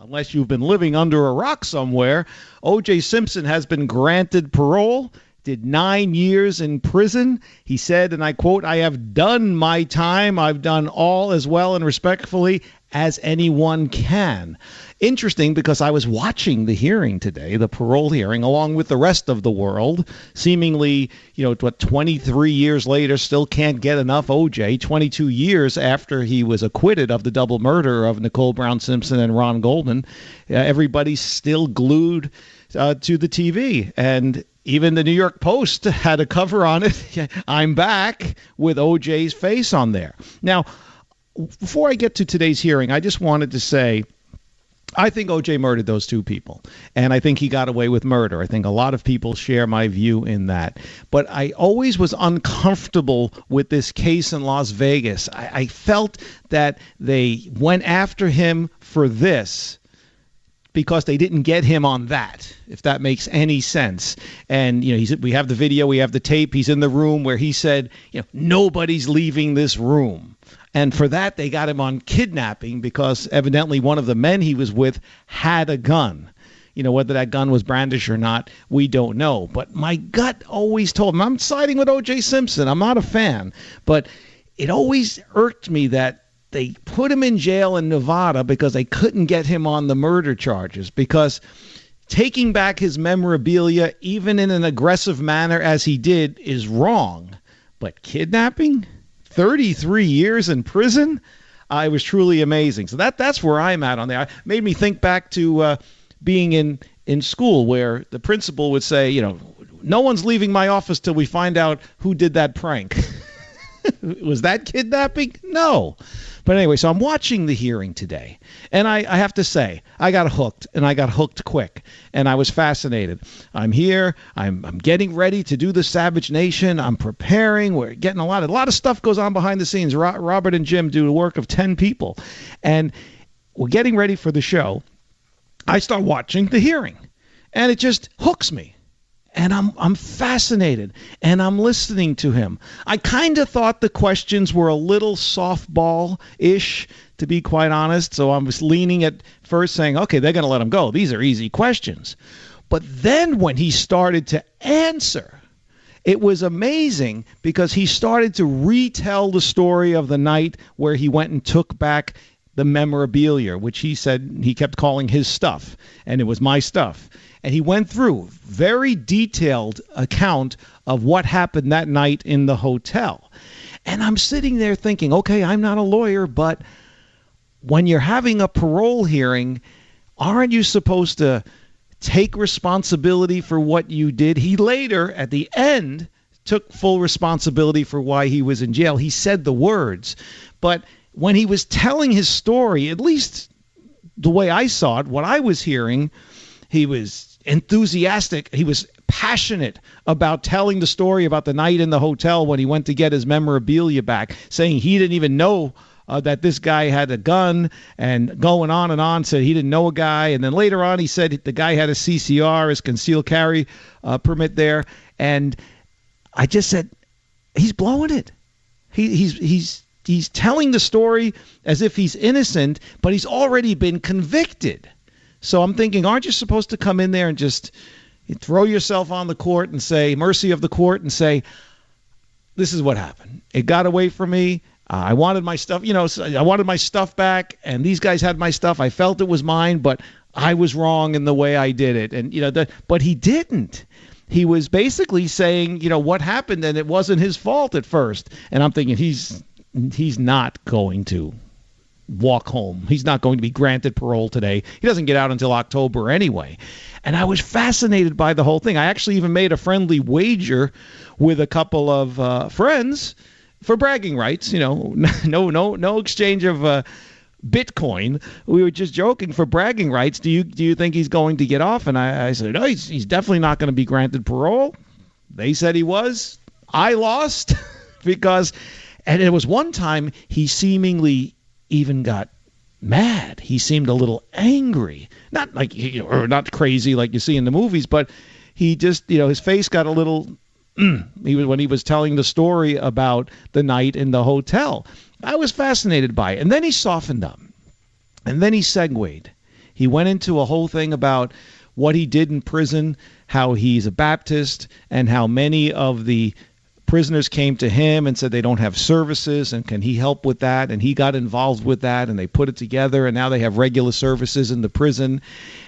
Unless you've been living under a rock somewhere, O.J. Simpson has been granted parole, did 9 years in prison. He said, and I quote, "I have done my time. I've done all as well and respectfully as anyone can." Interesting, because I was watching the hearing today, the parole hearing, along with the rest of the world. Seemingly, 23 years later, still can't get enough O.J., 22 years after he was acquitted of the double murder of Nicole Brown Simpson and Ron Goldman. Everybody's still glued to the TV. And even the New York Post had a cover on it, "I'm back," with O.J.'s face on there. Now, before I get to today's hearing, I just wanted to say, I think O.J. murdered those two people, and I think he got away with murder. I think a lot of people share my view in that. But I always was uncomfortable with this case in Las Vegas. I felt that they went after him for this because they didn't get him on that, if that makes any sense. And, we have the video, we have the tape. He's in the room where he said, nobody's leaving this room. And for that, they got him on kidnapping because evidently one of the men he was with had a gun. Whether that gun was brandished or not, we don't know. But my gut always told me, I'm siding with O.J. Simpson. I'm not a fan. But it always irked me that they put him in jail in Nevada because they couldn't get him on the murder charges. Because taking back his memorabilia, even in an aggressive manner as he did, is wrong. But kidnapping? 33 years in prison? It was truly amazing. So that's where I'm at on there. It made me think back to being in school where the principal would say, no one's leaving my office till we find out who did that prank. Was that kidnapping? No. But anyway, so I'm watching the hearing today, and I have to say, I got hooked, and I got hooked quick, and I was fascinated. I'm here. I'm getting ready to do the Savage Nation. I'm preparing. We're getting a lot of stuff goes on behind the scenes. Robert and Jim do the work of 10 people, and we're getting ready for the show. I start watching the hearing, and it just hooks me. And I'm fascinated, and I'm listening to him. I kind of thought the questions were a little softball-ish, to be quite honest. So I was leaning at first saying, okay, they're going to let him go. These are easy questions. But then when he started to answer, it was amazing because he started to retell the story of the night where he went and took back the memorabilia, which he said he kept calling his stuff, and it was my stuff. And he went through very detailed account of what happened that night in the hotel. And I'm sitting there thinking, okay, I'm not a lawyer, but when you're having a parole hearing, aren't you supposed to take responsibility for what you did? He later, at the end, took full responsibility for why he was in jail. He said the words. But when he was telling his story, at least the way I saw it, what I was hearing, he was enthusiastic. He was passionate about telling the story about the night in the hotel when he went to get his memorabilia back, saying he didn't even know that this guy had a gun, and going on, said he didn't know a guy. And then later on, he said the guy had a CCR, his concealed carry permit there. And I just said, he's blowing it. He's telling the story as if he's innocent, but he's already been convicted. So I'm thinking, aren't you supposed to come in there and just throw yourself on the court and say, mercy of the court, and say, this is what happened. It got away from me. I wanted my stuff, I wanted my stuff back, and these guys had my stuff. I felt it was mine, but I was wrong in the way I did it. And, but he didn't. He was basically saying, what happened, and it wasn't his fault at first. And I'm thinking he's not going to walk home. He's not going to be granted parole today. He doesn't get out until October anyway. And I was fascinated by the whole thing. I actually even made a friendly wager with a couple of friends for bragging rights. No exchange of Bitcoin. We were just joking for bragging rights. Do you think he's going to get off? And I said, no, he's definitely not going to be granted parole. They said he was. I lost because, and it was one time he seemingly even got mad. He seemed a little angry, not like or not crazy like you see in the movies, but he just his face got a little. When he was telling the story about the night in the hotel. I was fascinated by it, and then he softened up, and then he segued. He went into a whole thing about what he did in prison, how he's a Baptist, and how many of the prisoners came to him and said they don't have services, and can he help with that? And he got involved with that, and they put it together, and now they have regular services in the prison.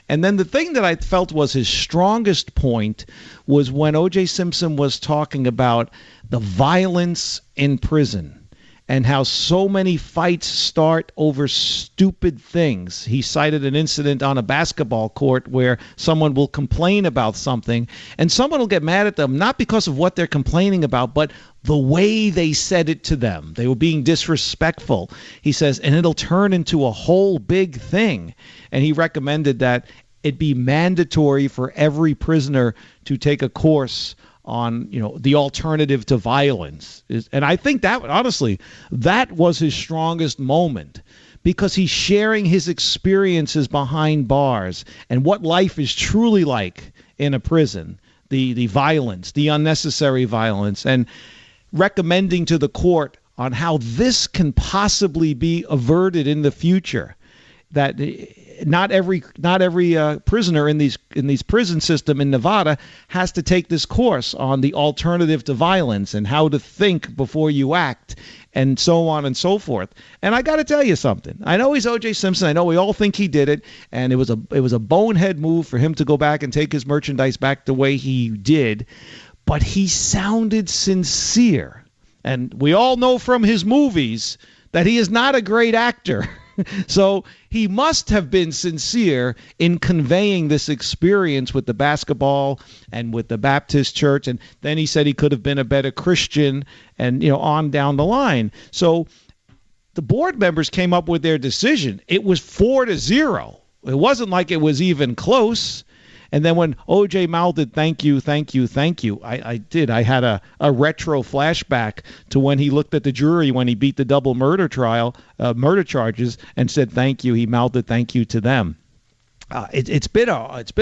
And then the thing that I felt was his strongest point was when O.J. Simpson was talking about the violence in prison and how so many fights start over stupid things. He cited an incident on a basketball court where someone will complain about something, and someone will get mad at them, not because of what they're complaining about, but the way they said it to them. They were being disrespectful, he says, and it'll turn into a whole big thing. And he recommended that it be mandatory for every prisoner to take a course on, the alternative to violence. And I think that, honestly, that was his strongest moment, because he's sharing his experiences behind bars and what life is truly like in a prison, the violence, the unnecessary violence, and recommending to the court on how this can possibly be averted in the future. That not every prisoner in these prison system in Nevada has to take this course on the alternative to violence and how to think before you act, and so on and so forth. And I got to tell you something. I know he's O.J. Simpson. I know we all think he did it, and it was a bonehead move for him to go back and take his merchandise back the way he did. But he sounded sincere, and we all know from his movies that he is not a great actor. So he must have been sincere in conveying this experience with the basketball and with the Baptist church. And then he said he could have been a better Christian, and, on down the line. So the board members came up with their decision. It was 4-0. It wasn't like it was even close. And then when O.J. mouthed, thank you, thank you, thank you, I had a retro flashback to when he looked at the jury when he beat the double murder charges, and said thank you. He mouthed thank you to them. It's been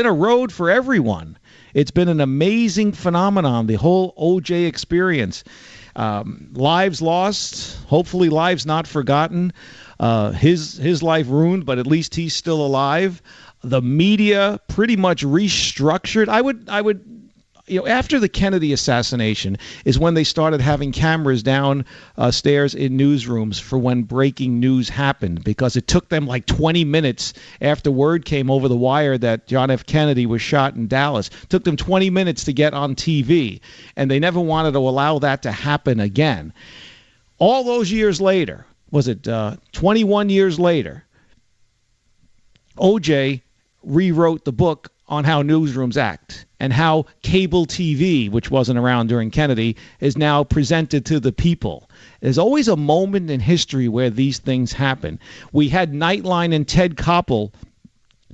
a road for everyone. It's been an amazing phenomenon, the whole O.J. experience. Lives lost, hopefully lives not forgotten. His life ruined, but at least he's still alive. The media pretty much restructured. I would after the Kennedy assassination is when they started having cameras downstairs in newsrooms for when breaking news happened, because it took them like 20 minutes after word came over the wire that John F. Kennedy was shot in Dallas. It took them 20 minutes to get on TV, and they never wanted to allow that to happen again. All those years later, was it 21 years later, O.J. rewrote the book on how newsrooms act and how cable TV, which wasn't around during Kennedy, is now presented to the people. There's always a moment in history where these things happen. We had Nightline and Ted Koppel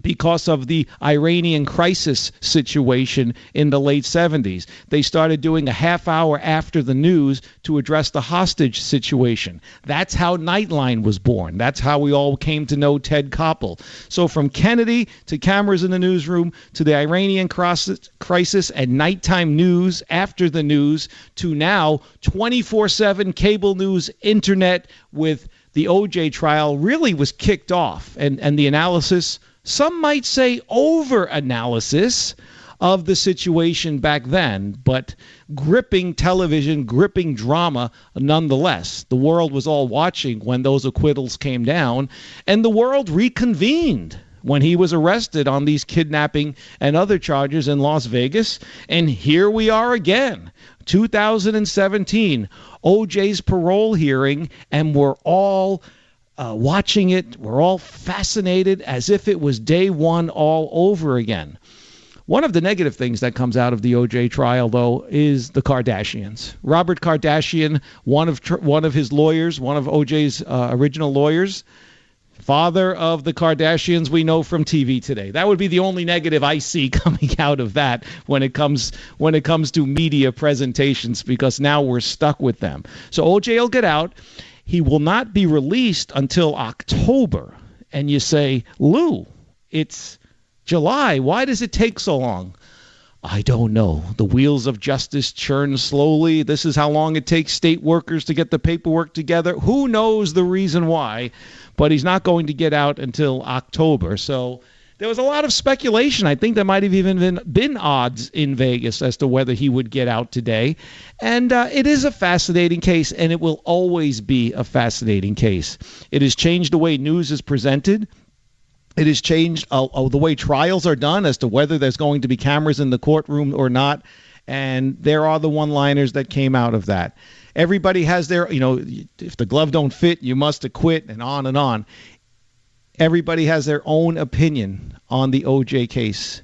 because of the Iranian crisis situation in the late 70s. They started doing a half hour after the news to address the hostage situation. That's how Nightline was born. That's how we all came to know Ted Koppel. So from Kennedy to cameras in the newsroom to the Iranian crisis and nighttime news after the news to now 24/7 cable news, internet, with the O.J. trial really was kicked off. And the analysis, some might say over-analysis of the situation back then, but gripping television, gripping drama nonetheless. The world was all watching when those acquittals came down, and the world reconvened when he was arrested on these kidnapping and other charges in Las Vegas. And here we are again, 2017, O.J.'s parole hearing, and we're all watching it. We're all fascinated as if it was day one all over again. One of the negative things that comes out of the O.J. trial, though, is the Kardashians. Robert Kardashian, one of his lawyers, one of O.J.'s original lawyers, father of the Kardashians we know from TV today. That would be the only negative I see coming out of that when it comes to media presentations, because now we're stuck with them. So O.J. will get out. He will not be released until October. And you say, Lou, it's July. Why does it take so long? I don't know. The wheels of justice churn slowly. This is how long it takes state workers to get the paperwork together. Who knows the reason why? But he's not going to get out until October. So there was a lot of speculation. I think there might have even been odds in Vegas as to whether he would get out today. And it is a fascinating case, and it will always be a fascinating case. It has changed the way news is presented. It has changed the way trials are done as to whether there's going to be cameras in the courtroom or not. And there are the one-liners that came out of that. Everybody has their, if the glove don't fit, you must acquit, and on and on. Everybody has their own opinion on the O.J. case.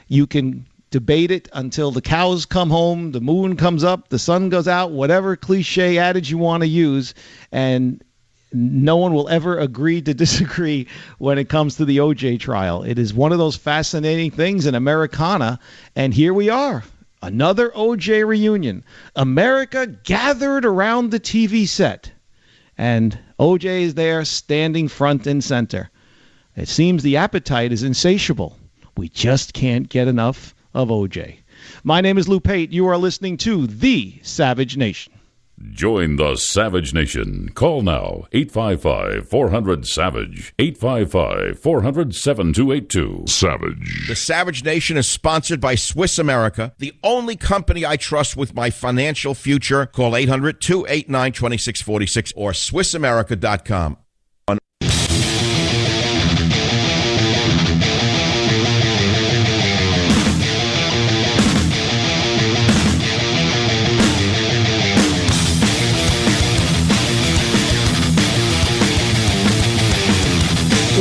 You can debate it until the cows come home, the moon comes up, the sun goes out, whatever cliche adage you want to use, and no one will ever agree to disagree when it comes to the O.J. trial. It is one of those fascinating things in Americana, and here we are. Another O.J. reunion. America gathered around the TV set, and O.J. is there standing front and center. It seems the appetite is insatiable. We just can't get enough of O.J. My name is Lou Pate. You are listening to The Savage Nation. Join the Savage Nation. Call now, 855-400-SAVAGE, 855-400-7282. Savage. The Savage Nation is sponsored by Swiss America, the only company I trust with my financial future. Call 800-289-2646 or SwissAmerica.com.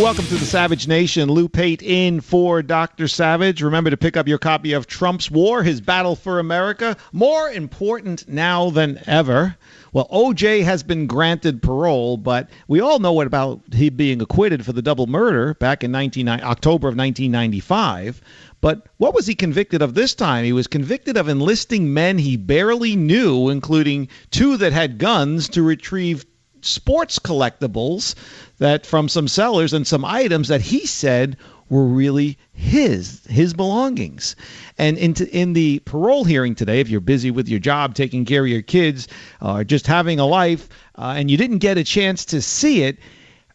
Welcome to the Savage Nation. Lou Pate in for Dr. Savage. Remember to pick up your copy of Trump's War, His Battle for America. More important now than ever. Well, O.J. has been granted parole, but we all know what about he being acquitted for the double murder back in October of 1995. But what was he convicted of this time? He was convicted of enlisting men he barely knew, including two that had guns, to retrieve sports collectibles that from some sellers and some items that he said were really his belongings. And in the parole hearing today, if you're busy with your job, taking care of your kids, or just having a life, and you didn't get a chance to see it,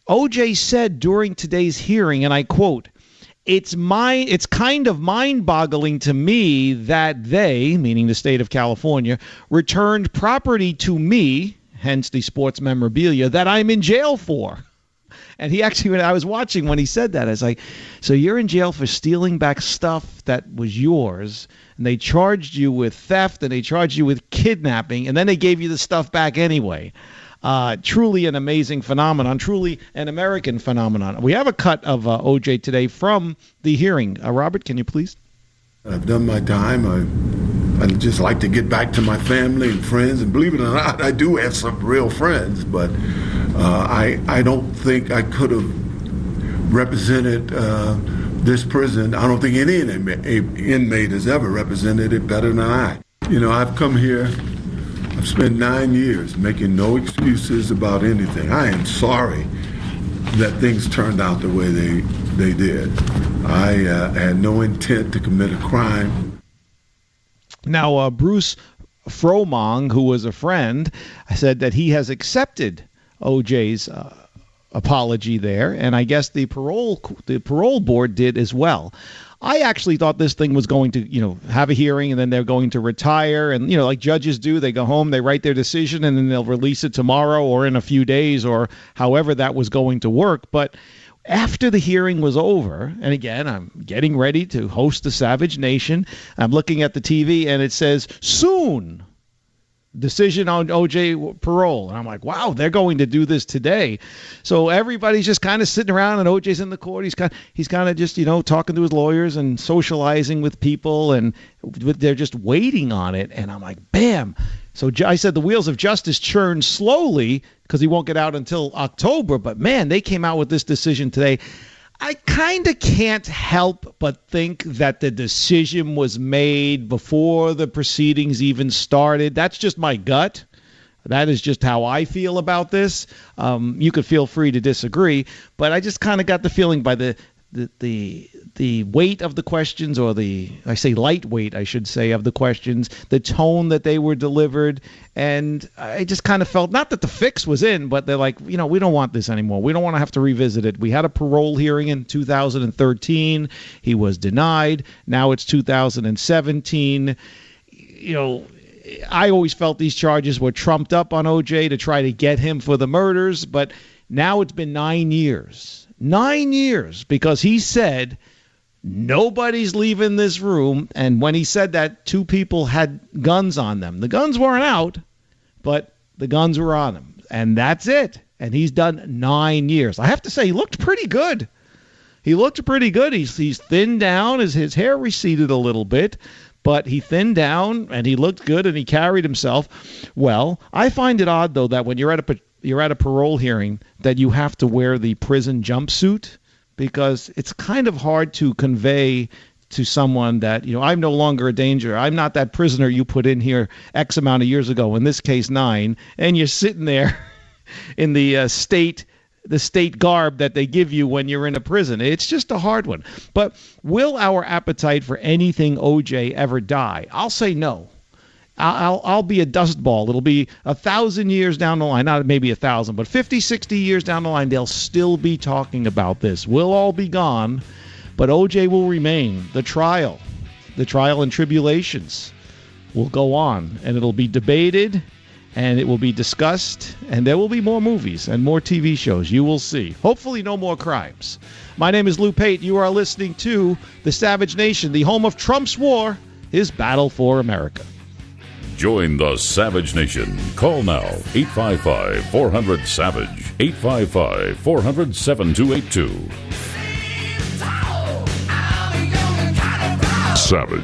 O.J. said during today's hearing, and I quote, it's kind of mind-boggling to me that they, meaning the state of California, returned property to me, hence the sports memorabilia, that I'm in jail for. And he actually, when I was watching when he said that, I was like, so you're in jail for stealing back stuff that was yours, and they charged you with theft, and they charged you with kidnapping, and then they gave you the stuff back anyway. Truly an amazing phenomenon, truly an American phenomenon. We have a cut of OJ today from the hearing. Robert, can you please? I've done my time. I'd just like to get back to my family and friends, and believe it or not, I do have some real friends, but I don't think I could have represented this prison. I don't think any inmate has ever represented it better than I. You know, I've come here, I've spent 9 years making no excuses about anything. I am sorry that things turned out the way they did. I had no intent to commit a crime. Now, Bruce Fromong, who was a friend, said that he has accepted OJ's apology there, and I guess the parole board did as well. I actually thought this thing was going to, have a hearing, and then they're going to retire, and like judges do, they go home, they write their decision, and then they'll release it tomorrow or in a few days or however that was going to work. But after the hearing was over, and again, I'm getting ready to host the Savage Nation, I'm looking at the TV, and it says, soon, decision on OJ parole. And I'm like, wow, they're going to do this today. So everybody's just kind of sitting around, and OJ's in the court. He's kind of just, talking to his lawyers and socializing with people, and they're just waiting on it. And I'm like, bam. So I said the wheels of justice churn slowly because he won't get out until October. But, man, they came out with this decision today. I kind of can't help but think that the decision was made before the proceedings even started. That's just my gut. That is just how I feel about this. You could feel free to disagree, but I just kind of got the feeling by the weight of the questions, or lightweight, I should say, of the questions, the tone that they were delivered, and I just kind of felt, not that the fix was in, but they're like, we don't want this anymore. We don't want to have to revisit it. We had a parole hearing in 2013. He was denied. Now it's 2017. I always felt these charges were trumped up on OJ to try to get him for the murders, but now it's been 9 years. 9 years, because he said nobody's leaving this room. And when he said that, 2 people had guns on them. The guns weren't out, but the guns were on them. And that's it. And he's done 9 years. I have to say, he looked pretty good. He's thinned down. His hair receded a little bit, but he thinned down and he looked good and he carried himself well. I find it odd, though, that when you're at a parole hearing that you have to wear the prison jumpsuit, because it's kind of hard to convey to someone that, I'm no longer a danger. I'm not that prisoner you put in here X amount of years ago, in this case 9, and you're sitting there in the state garb that they give you when you're in a prison. It's just a hard one. But will our appetite for anything OJ ever die? I'll say no. I'll be a dust ball. It'll be 1,000 years down the line, not maybe 1,000, but 50, 60 years down the line, they'll still be talking about this. We'll all be gone, but OJ will remain. The trial and tribulations will go on, and it'll be debated, and it will be discussed, and there will be more movies and more TV shows. You will see. Hopefully no more crimes. My name is Lou Pate. You are listening to The Savage Nation, the home of Trump's war, his battle for America. Join the Savage Nation. Call now, 855-400-SAVAGE, 855-400-7282. Savage.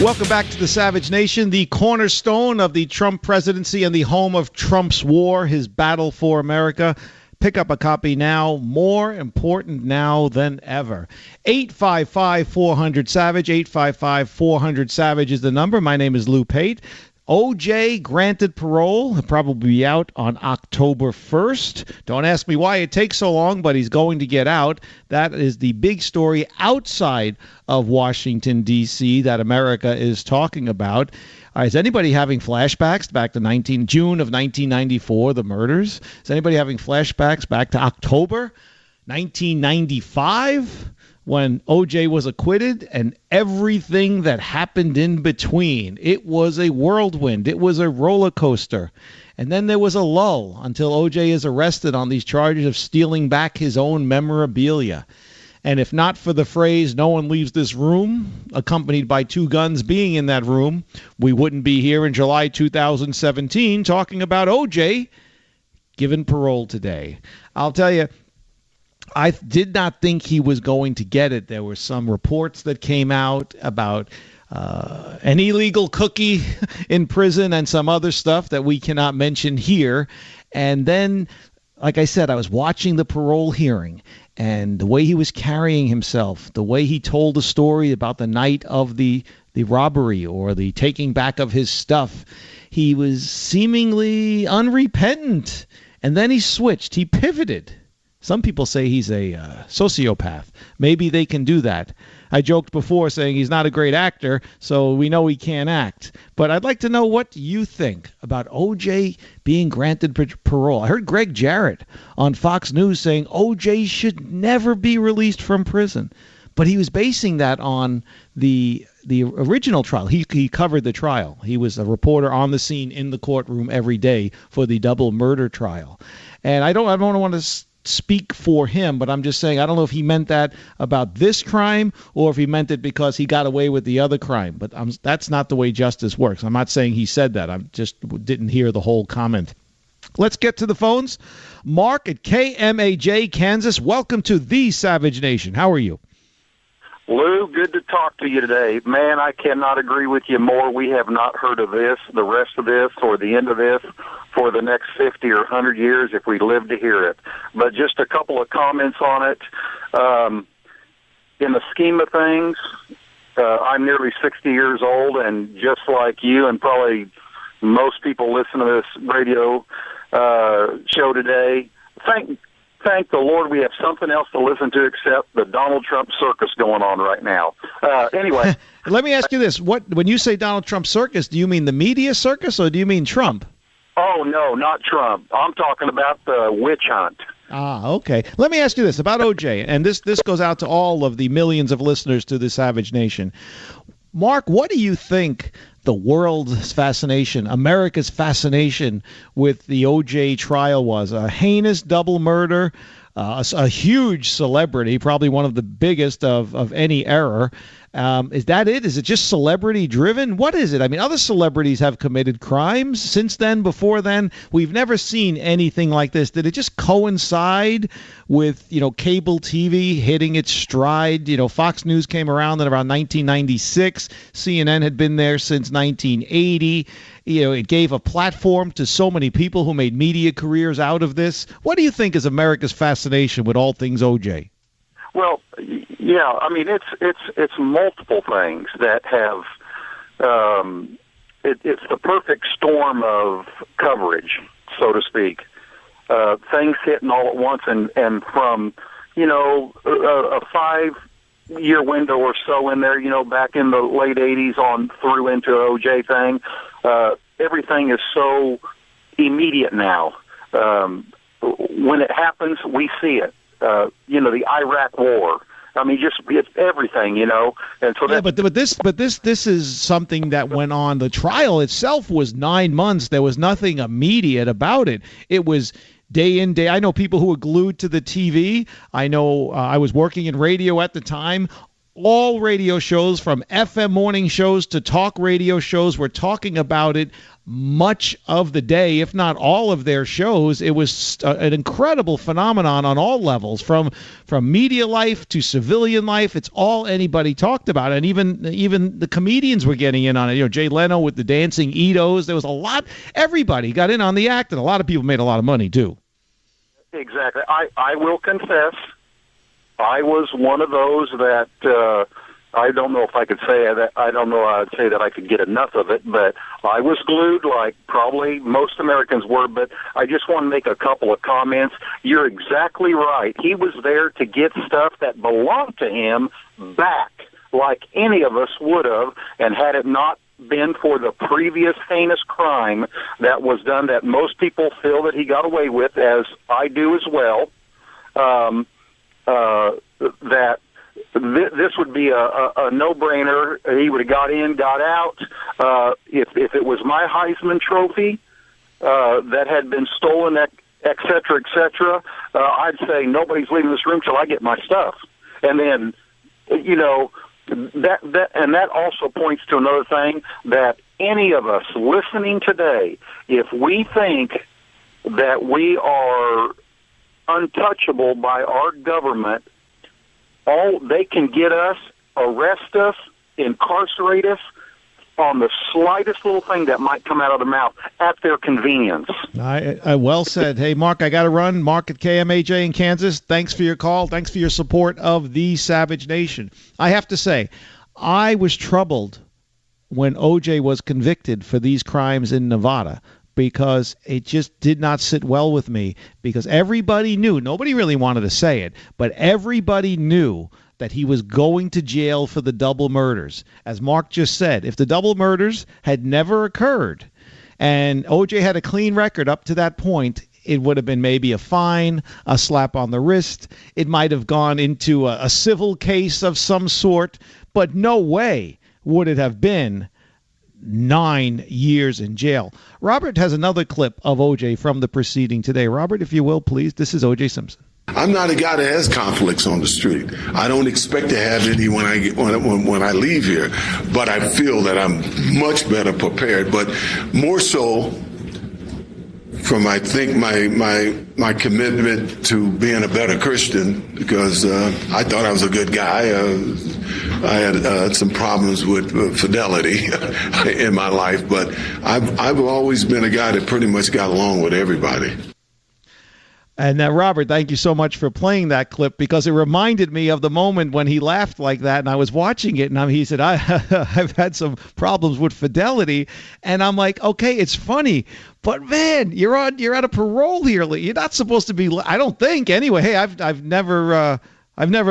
Welcome back to the Savage Nation, the cornerstone of the Trump presidency and the home of Trump's war, his battle for America. Pick up a copy now. More important now than ever. 855-400-SAVAGE, 855-400-SAVAGE is the number. My name is Lou Pate. O.J. granted parole. He'll probably be out on October 1st. Don't ask me why it takes so long, but he's going to get out. That is the big story outside of Washington, D.C. that America is talking about. Is anybody having flashbacks back to June of 1994, the murders? Is anybody having flashbacks back to October 1995? When O.J. was acquitted and everything that happened in between? It was a whirlwind. It was a roller coaster. And then there was a lull until O.J. is arrested on these charges of stealing back his own memorabilia. And if not for the phrase, "no one leaves this room," accompanied by two guns being in that room, we wouldn't be here in July 2017 talking about O.J. given parole today. I'll tell you, I did not think he was going to get it. There were some reports that came out about an illegal cookie in prison and some other stuff that we cannot mention here. And then, like I said, I was watching the parole hearing, and the way he was carrying himself, the way he told the story about the night of the robbery or the taking back of his stuff, he was seemingly unrepentant. And then he switched. He pivoted. Some people say he's a sociopath. Maybe they can do that. I joked before saying he's not a great actor, so we know he can't act. But I'd like to know what you think about O.J. being granted parole. I heard Greg Jarrett on Fox News saying O.J. should never be released from prison. But he was basing that on the original trial. He covered the trial. He was a reporter on the scene in the courtroom every day for the double murder trial. And I don't want to speak for him, but I'm just saying I don't know if he meant that about this crime or if he meant it because he got away with the other crime. But that's not the way justice works. I'm not saying he said that. I just didn't hear the whole comment. Let's get to the phones. Mark at KMAJ, Kansas. Welcome to the Savage Nation. How are you? Lou, good to talk to you today. Man, I cannot agree with you more. We have not heard of this, the rest of this, or the end of this for the next 50 or 100 years if we live to hear it. But just a couple of comments on it. In the scheme of things, I'm nearly 60 years old, and just like you and probably most people listening to this radio show today, thank the Lord we have something else to listen to except the Donald Trump circus going on right now. Anyway. Let me ask you this. When you say Donald Trump circus, do you mean the media circus or do you mean Trump? Oh, no, not Trump. I'm talking about the witch hunt. Ah, okay. Let me ask you this about O.J., and this goes out to all of the millions of listeners to the Savage Nation. Mark, what do you think the world's fascination, America's fascination with the O.J. trial was? A heinous double murder, a huge celebrity, probably one of the biggest of any era. Is that it? Is it just celebrity driven? What is it? I mean, other celebrities have committed crimes since then, before then. We've never seen anything like this. Did it just coincide with, cable TV hitting its stride? Fox News came around in around 1996. CNN had been there since 1980. It gave a platform to so many people who made media careers out of this. What do you think is America's fascination with all things O.J.? Well, yeah, I mean, it's multiple things that have, it's the perfect storm of coverage, so to speak. Things hitting all at once, and from, a 5-year window or so in there, back in the late 80s on through into OJ thing, everything is so immediate now. When it happens, we see it. The Iraq War. I mean, it's everything, And so but this is something that went on. The trial itself was 9 months. There was nothing immediate about it. It was day in, day. I know people who were glued to the TV. I know I was working in radio at the time. All radio shows, from FM morning shows to talk radio shows, were talking about it much of the day, if not all of their shows. It was an incredible phenomenon on all levels, from media life to civilian life. It's all anybody talked about, and even the comedians were getting in on it. Jay Leno with the dancing Edos. There was a lot. Everybody got in on the act, and a lot of people made a lot of money too. Exactly. I will confess, I was one of those that I don't know if I could say that. I don't know how I'd say that I could get enough of it, but I was glued like probably most Americans were. But I just want to make a couple of comments. You're exactly right. He was there to get stuff that belonged to him back, like any of us would have, and had it not been for the previous heinous crime that was done that most people feel that he got away with, as I do as well, that this would be a no-brainer. He would have got in, got out. If it was my Heisman Trophy that had been stolen, et cetera, I'd say nobody's leaving this room till I get my stuff. And then, you know, that also points to another thing, that any of us listening today, if we think that we are untouchable by our government, all they can get us, arrest us, incarcerate us on the slightest little thing that might come out of the mouth at their convenience. I well said. Hey, Mark, I got to run. Mark at KMAJ in Kansas, thanks for your call. Thanks for your support of the Savage Nation. I have to say, I was troubled when O.J. was convicted for these crimes in Nevada, because it just did not sit well with me, because everybody knew, nobody really wanted to say it, but everybody knew that he was going to jail for the double murders. As Mark just said, if the double murders had never occurred and O.J. had a clean record up to that point, it would have been maybe a fine, a slap on the wrist. It might have gone into a civil case of some sort, but no way would it have been 9 years in jail. Robert has another clip of O.J. from the proceeding today. Robert, if you will, please. This is O.J. Simpson. I'm not a guy that has conflicts on the street. I don't expect to have any when I leave here, but I feel that I'm much better prepared. But more so from, I think, my commitment to being a better Christian, because I thought I was a good guy. I had some problems with fidelity in my life, but I've always been a guy that pretty much got along with everybody. And Robert, thank you so much for playing that clip, because it reminded me of the moment when he laughed like that, and I was watching it, and he said, I've had some problems with fidelity, and I'm like, okay, it's funny, but man, you're out of parole here. You're not supposed to be. I don't think anyway. Hey, I've never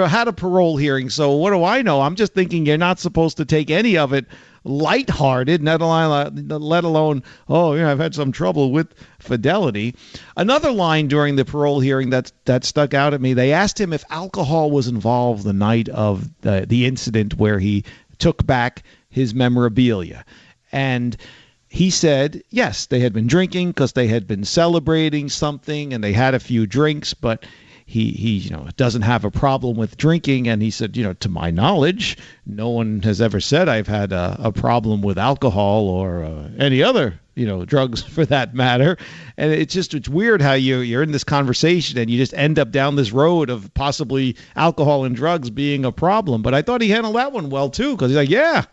had a parole hearing, so what do I know? I'm just thinking you're not supposed to take any of it lighthearted, let alone, oh, yeah, I've had some trouble with fidelity. Another line during the parole hearing that stuck out at me, they asked him if alcohol was involved the night of the incident where he took back his memorabilia. And he said, yes, they had been drinking because they had been celebrating something and they had a few drinks, but he doesn't have a problem with drinking. And he said, to my knowledge, no one has ever said I've had a problem with alcohol or any other, drugs for that matter. And it's weird how you're in this conversation and you just end up down this road of possibly alcohol and drugs being a problem. But I thought he handled that one well, too, because he's like, yeah,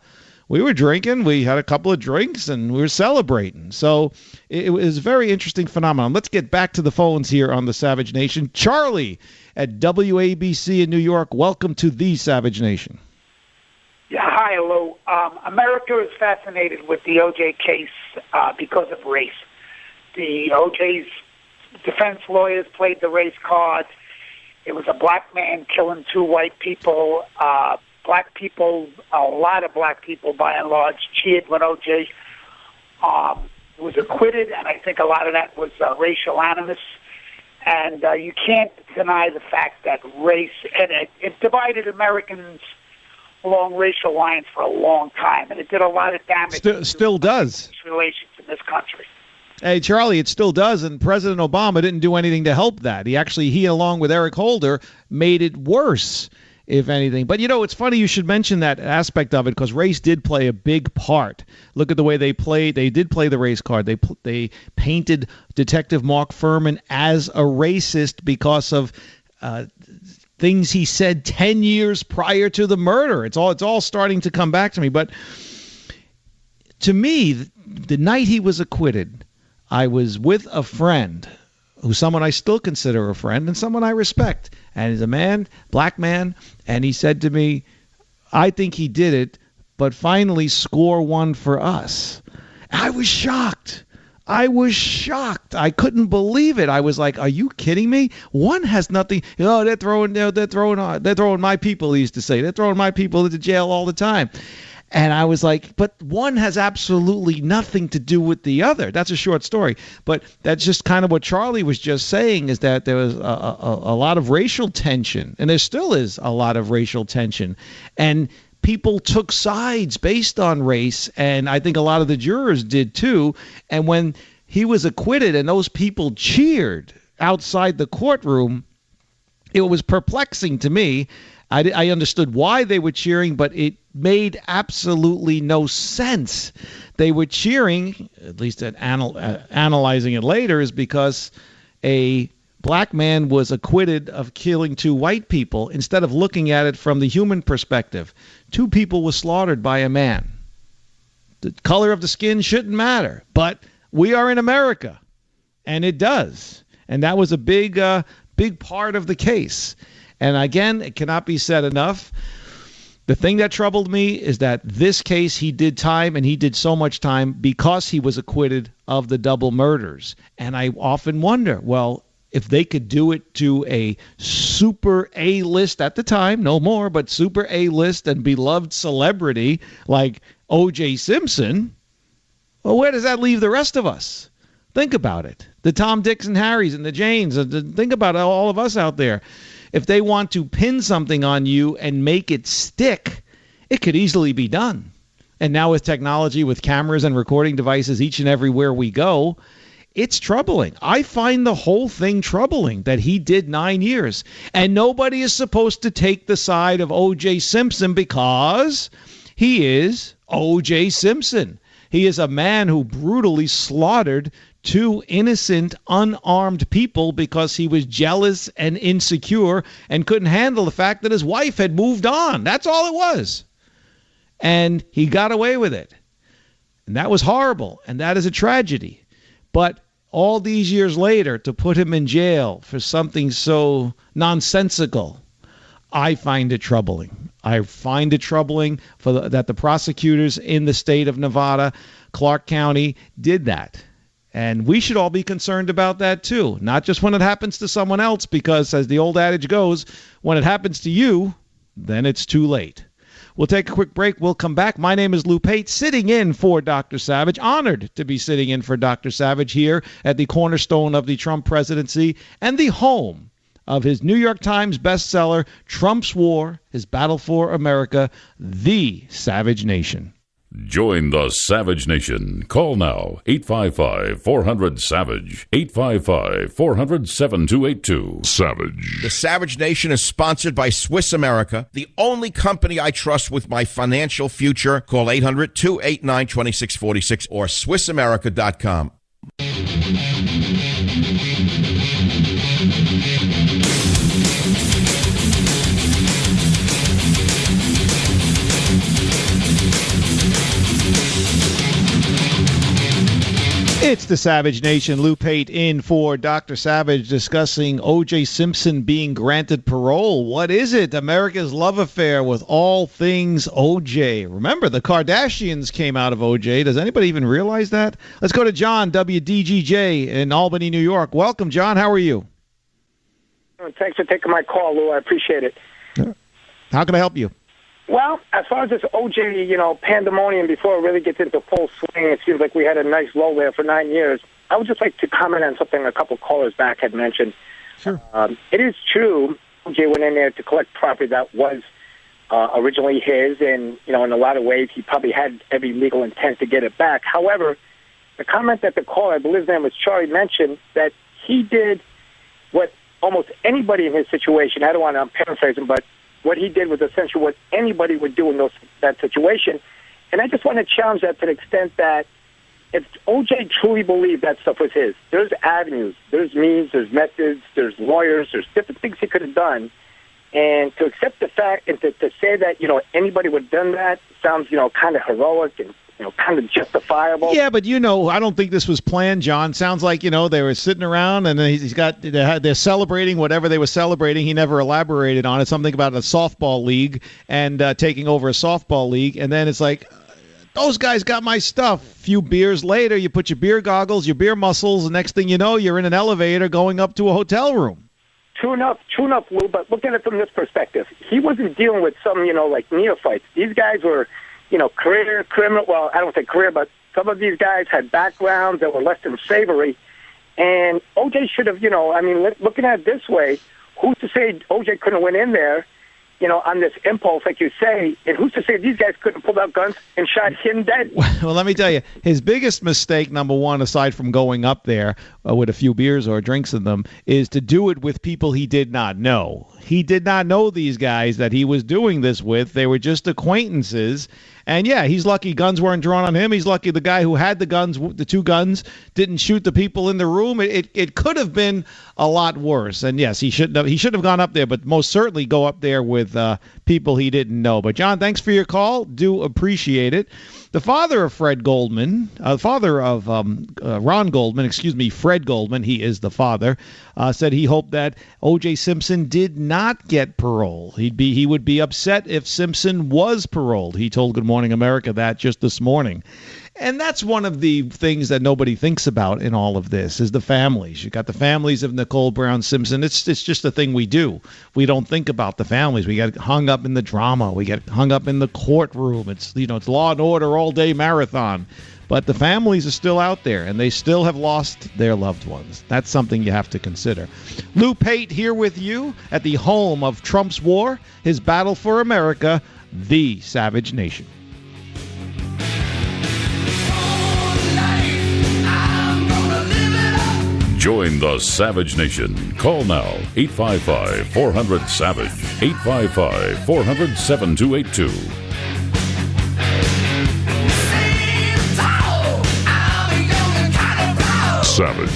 we were drinking, we had a couple of drinks, and we were celebrating. So it was a very interesting phenomenon. Let's get back to the phones here on the Savage Nation. Charlie at WABC in New York, welcome to the Savage Nation. Yeah, hi, hello. America is fascinated with the O.J. case because of race. The O.J.'s defense lawyers played the race card. It was a black man killing two white people. Black people, a lot of black people, by and large, cheered when O.J. Was acquitted, and I think a lot of that was racial animus. And you can't deny the fact that race, and it divided Americans along racial lines for a long time, and it did a lot of damage. Still does. Relations in this country. Hey, Charlie, it still does, and President Obama didn't do anything to help that. He along with Eric Holder, made it worse, if anything. But, it's funny you should mention that aspect of it, because race did play a big part. Look at the way they did play the race card. They painted Detective Mark Fuhrman as a racist because of things he said 10 years prior to the murder. It's all starting to come back to me. But to me, the night he was acquitted, I was with a friend who's someone I still consider a friend and someone I respect. And he's a man, black man, and he said to me, I think he did it, but finally score one for us. I was shocked. I couldn't believe it. I was like, "Are you kidding me? One has nothing. They're throwing my people." He used to say, "They're throwing my people into jail all the time." And I was like, but one has absolutely nothing to do with the other. That's a short story. But that's just kind of what Charlie was just saying, is that there was a lot of racial tension, and there still is a lot of racial tension. And people took sides based on race, and I think a lot of the jurors did too. And when he was acquitted and those people cheered outside the courtroom, it was perplexing to me. I understood why they were cheering, but it made absolutely no sense. They were cheering, at least at analyzing it later, is because a black man was acquitted of killing 2 white people instead of looking at it from the human perspective. 2 people were slaughtered by a man. The color of the skin shouldn't matter, but we are in America, and it does. And that was a big part of the case. And again, it cannot be said enough. The thing that troubled me is that this case, he did time, and he did so much time because he was acquitted of the double murders. And I often wonder, well, if they could do it to a super A-list at the time, no more, but super A-list and beloved celebrity like O.J. Simpson, well, where does that leave the rest of us? Think about it. The Tom, Dicks, and Harrys and the Janes. Think about all of us out there. If they want to pin something on you and make it stick, it could easily be done. And now with technology, with cameras and recording devices each and everywhere we go, it's troubling. I find the whole thing troubling that he did 9 years. And nobody is supposed to take the side of O.J. Simpson because he is O.J. Simpson. He is a man who brutally slaughtered 2 innocent, unarmed people because he was jealous and insecure and couldn't handle the fact that his wife had moved on. That's all it was. And he got away with it. And that was horrible. And that is a tragedy. But all these years later, to put him in jail for something so nonsensical, I find it troubling. I find it troubling that the prosecutors in the state of Nevada, Clark County, did that. And we should all be concerned about that too, not just when it happens to someone else, because as the old adage goes, when it happens to you, then it's too late. We'll take a quick break. We'll come back. My name is Lou Pate, sitting in for Dr. Savage. Honored to be sitting in for Dr. Savage here at the cornerstone of the Trump presidency and the home of his New York Times bestseller, Trump's War, His Battle for America, The Savage Nation. Join the Savage Nation. Call now, 855-400-SAVAGE, 855-400-7282. Savage. The Savage Nation is sponsored by Swiss America, the only company I trust with my financial future. Call 800-289-2646 or SwissAmerica.com. It's the Savage Nation. Lou Pate in for Dr. Savage, discussing O.J. Simpson being granted parole. What is it? America's love affair with all things O.J. Remember, the Kardashians came out of O.J. Does anybody even realize that? Let's go to John, WDGJ in Albany, New York. Welcome, John. How are you? Thanks for taking my call, Lou. I appreciate it. How can I help you? Well, as far as this O.J., pandemonium, before it really gets into full swing, it seems like we had a nice lull there for 9 years. I would just like to comment on something a couple callers back had mentioned. Sure. It is true O.J. went in there to collect property that was originally his, and, in a lot of ways, he probably had every legal intent to get it back. However, the comment that the caller, I believe his name was Charlie, mentioned that he did what almost anybody in his situation, I don't want to paraphrase him, but what he did was essentially what anybody would do in that situation. And I just want to challenge that to the extent that if O.J. truly believed that stuff was his, there's avenues, there's means, there's methods, there's lawyers, there's different things he could have done. And to accept the fact and to say that, anybody would have done that sounds, kind of heroic and kind of justifiable. Yeah, but I don't think this was planned, John. Sounds like they were sitting around and they're celebrating whatever they were celebrating. He never elaborated on it. Something about a softball league and taking over a softball league, and then it's like, those guys got my stuff. A few beers later, you put your beer goggles, your beer muscles, and next thing you know, you're in an elevator going up to a hotel room. True enough, Lou, but look at it from this perspective. He wasn't dealing with some, like neophytes. These guys were, career criminal. Well, I don't say career, but some of these guys had backgrounds that were less than savory. And OJ should have, looking at it this way, who's to say OJ couldn't have went in there, on this impulse, like you say, and who's to say these guys couldn't have pulled out guns and shot him dead? Well, let me tell you, his biggest mistake, number one, aside from going up there with a few beers or drinks in them, is to do it with people he did not know. He did not know these guys that he was doing this with. They were just acquaintances. And, yeah, he's lucky guns weren't drawn on him. He's lucky the guy who had the guns, the two guns, didn't shoot the people in the room. It could have been a lot worse. And, yes, he shouldn't have gone up there, but most certainly go up there with people he didn't know. But, John, thanks for your call. Do appreciate it. The father of Fred Goldman, father of Ron Goldman, Fred Goldman, he is the father, said he hoped that O.J. Simpson did not get parole. He would be upset if Simpson was paroled. He told Good Morning America that just this morning. And that's one of the things that nobody thinks about in all of this is the families. You got the families of Nicole Brown Simpson. It's just a thing we do. We don't think about the families. We get hung up in the drama. We get hung up in the courtroom. It's it's Law and Order all day marathon. But the families are still out there, and they still have lost their loved ones. That's something you have to consider. Lou Pate here with you at the home of Trump's war, his battle for America, the Savage Nation. Join the Savage Nation. Call now, 855-400-SAVAGE, 855-400-7282. Savage.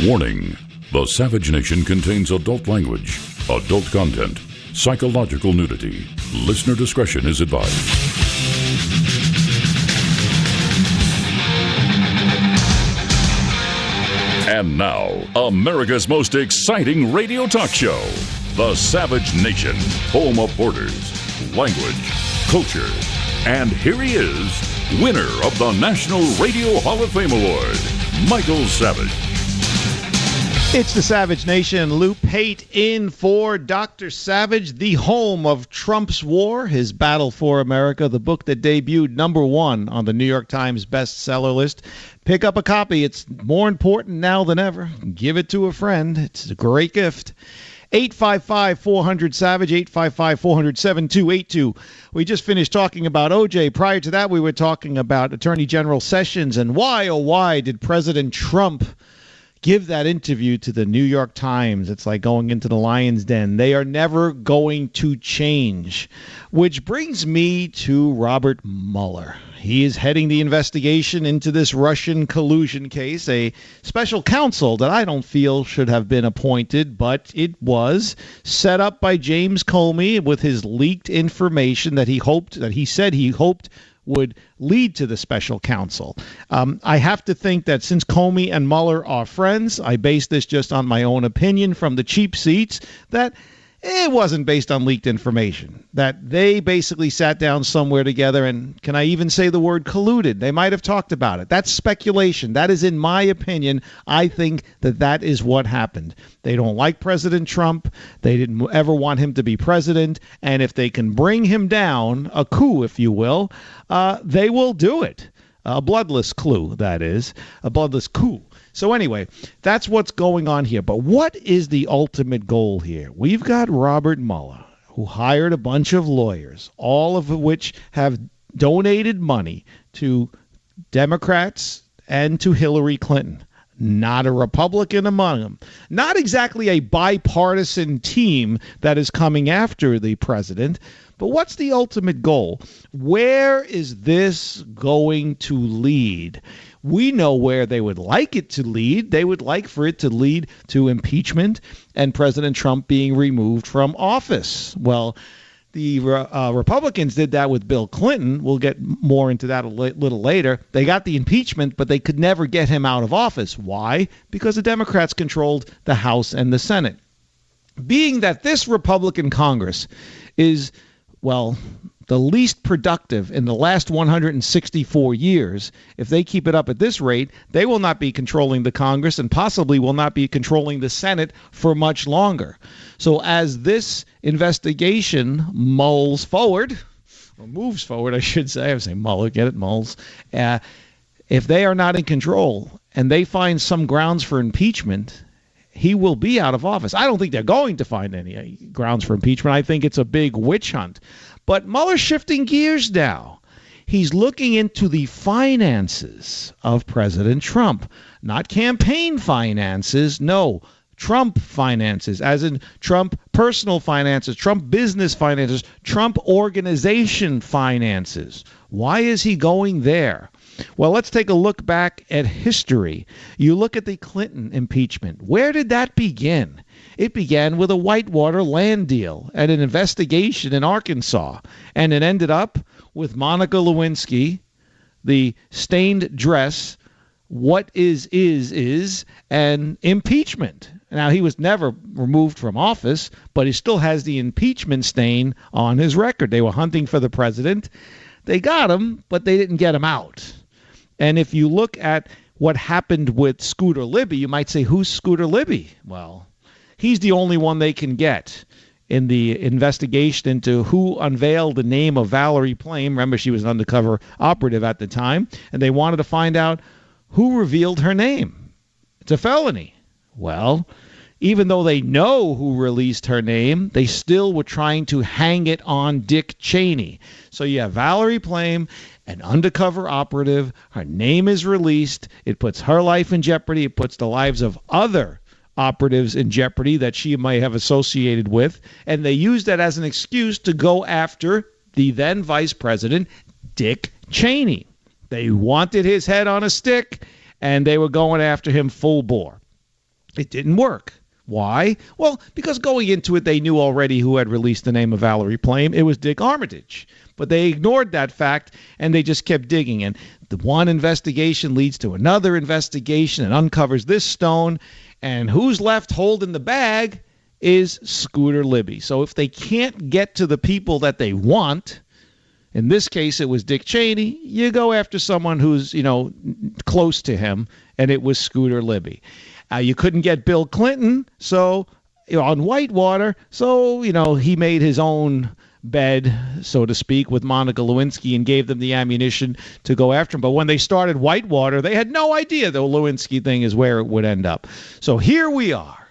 Warning. The Savage Nation contains adult language, adult content, psychological nudity. Listener discretion is advised. And now, America's most exciting radio talk show, The Savage Nation, home of borders, language, culture. And here he is, winner of the National Radio Hall of Fame Award, Michael Savage. It's the Savage Nation. Lou Pate in for Dr. Savage, the home of Trump's war, his battle for America, the book that debuted #1 on the New York Times bestseller list. Pick up a copy. It's more important now than ever. Give it to a friend. It's a great gift. 855-400-SAVAGE, 855-400-7282. We just finished talking about O.J. Prior to that, we were talking about Attorney General Sessions and why, oh why, did President Trump give that interview to the New York Times. It's like going into the lion's den. They are never going to change. Which brings me to Robert Mueller. He is heading the investigation into this Russian collusion case, a special counsel that I don't feel should have been appointed, but it was set up by James Comey with his leaked information that he said he hoped would lead to the special counsel. I have to think that since Comey and Mueller are friends, I base this just on my own opinion from the cheap seats, that it wasn't based on leaked information, that they basically sat down somewhere together and, can I even say the word colluded? They might have talked about it. That's speculation. That is, in my opinion, I think that is what happened. They don't like President Trump. They didn't ever want him to be president. And if they can bring him down, a coup, if you will, they will do it. A bloodless coup, that is. A bloodless coup. So anyway, that's what's going on here. But what is the ultimate goal here? We've got Robert Mueller, who hired a bunch of lawyers, all of which have donated money to Democrats and to Hillary Clinton. Not a Republican among them. Not exactly a bipartisan team that is coming after the president. But what's the ultimate goal? Where is this going to lead? We know where they would like it to lead. They would like for it to lead to impeachment and President Trump being removed from office. Well, the Republicans did that with Bill Clinton. We'll get more into that a little later. They got the impeachment, but they could never get him out of office. Why? Because the Democrats controlled the House and the Senate. Being that this Republican Congress is, well, the least productive in the last 164 years, if they keep it up at this rate, they will not be controlling the Congress and possibly will not be controlling the Senate for much longer. So as this investigation moves forward, I should say, I would say Mueller, get it, Mulls, if they are not in control and they find some grounds for impeachment, he will be out of office. I don't think they're going to find any grounds for impeachment. I think it's a big witch hunt. But Mueller's shifting gears now. He's looking into the finances of President Trump, not campaign finances. No, Trump finances, as in Trump personal finances, Trump business finances, Trump organization finances. Why is he going there? Well, let's take a look back at history. You look at the Clinton impeachment. Where did that begin? It began with a Whitewater land deal and an investigation in Arkansas. And it ended up with Monica Lewinsky, the stained dress, what is, and impeachment. Now, he was never removed from office, but he still has the impeachment stain on his record. They were hunting for the president. They got him, but they didn't get him out. And if you look at what happened with Scooter Libby, you might say, who's Scooter Libby? Well, he's the only one they can get in the investigation into who unveiled the name of Valerie Plame. Remember, she was an undercover operative at the time, and they wanted to find out who revealed her name. It's a felony. Well, even though they know who released her name, they still were trying to hang it on Dick Cheney. So you have Valerie Plame, an undercover operative. Her name is released. It puts her life in jeopardy. It puts the lives of other operatives in jeopardy that she may have associated with. And they used that as an excuse to go after the then vice president, Dick Cheney. They wanted his head on a stick, and they were going after him full bore. It didn't work. Why? Well, because going into it, they knew already who had released the name of Valerie Plame. It was Dick Armitage. But they ignored that fact, and they just kept digging. And the one investigation leads to another investigation and uncovers this stone. And who's left holding the bag is Scooter Libby. So if they can't get to the people that they want, in this case it was Dick Cheney, you go after someone who's, close to him, and it was Scooter Libby. You couldn't get Bill Clinton, so on Whitewater, so he made his own bed, so to speak, with Monica Lewinsky and gave them the ammunition to go after him. But when they started Whitewater, they had no idea the Lewinsky thing is where it would end up. So here we are,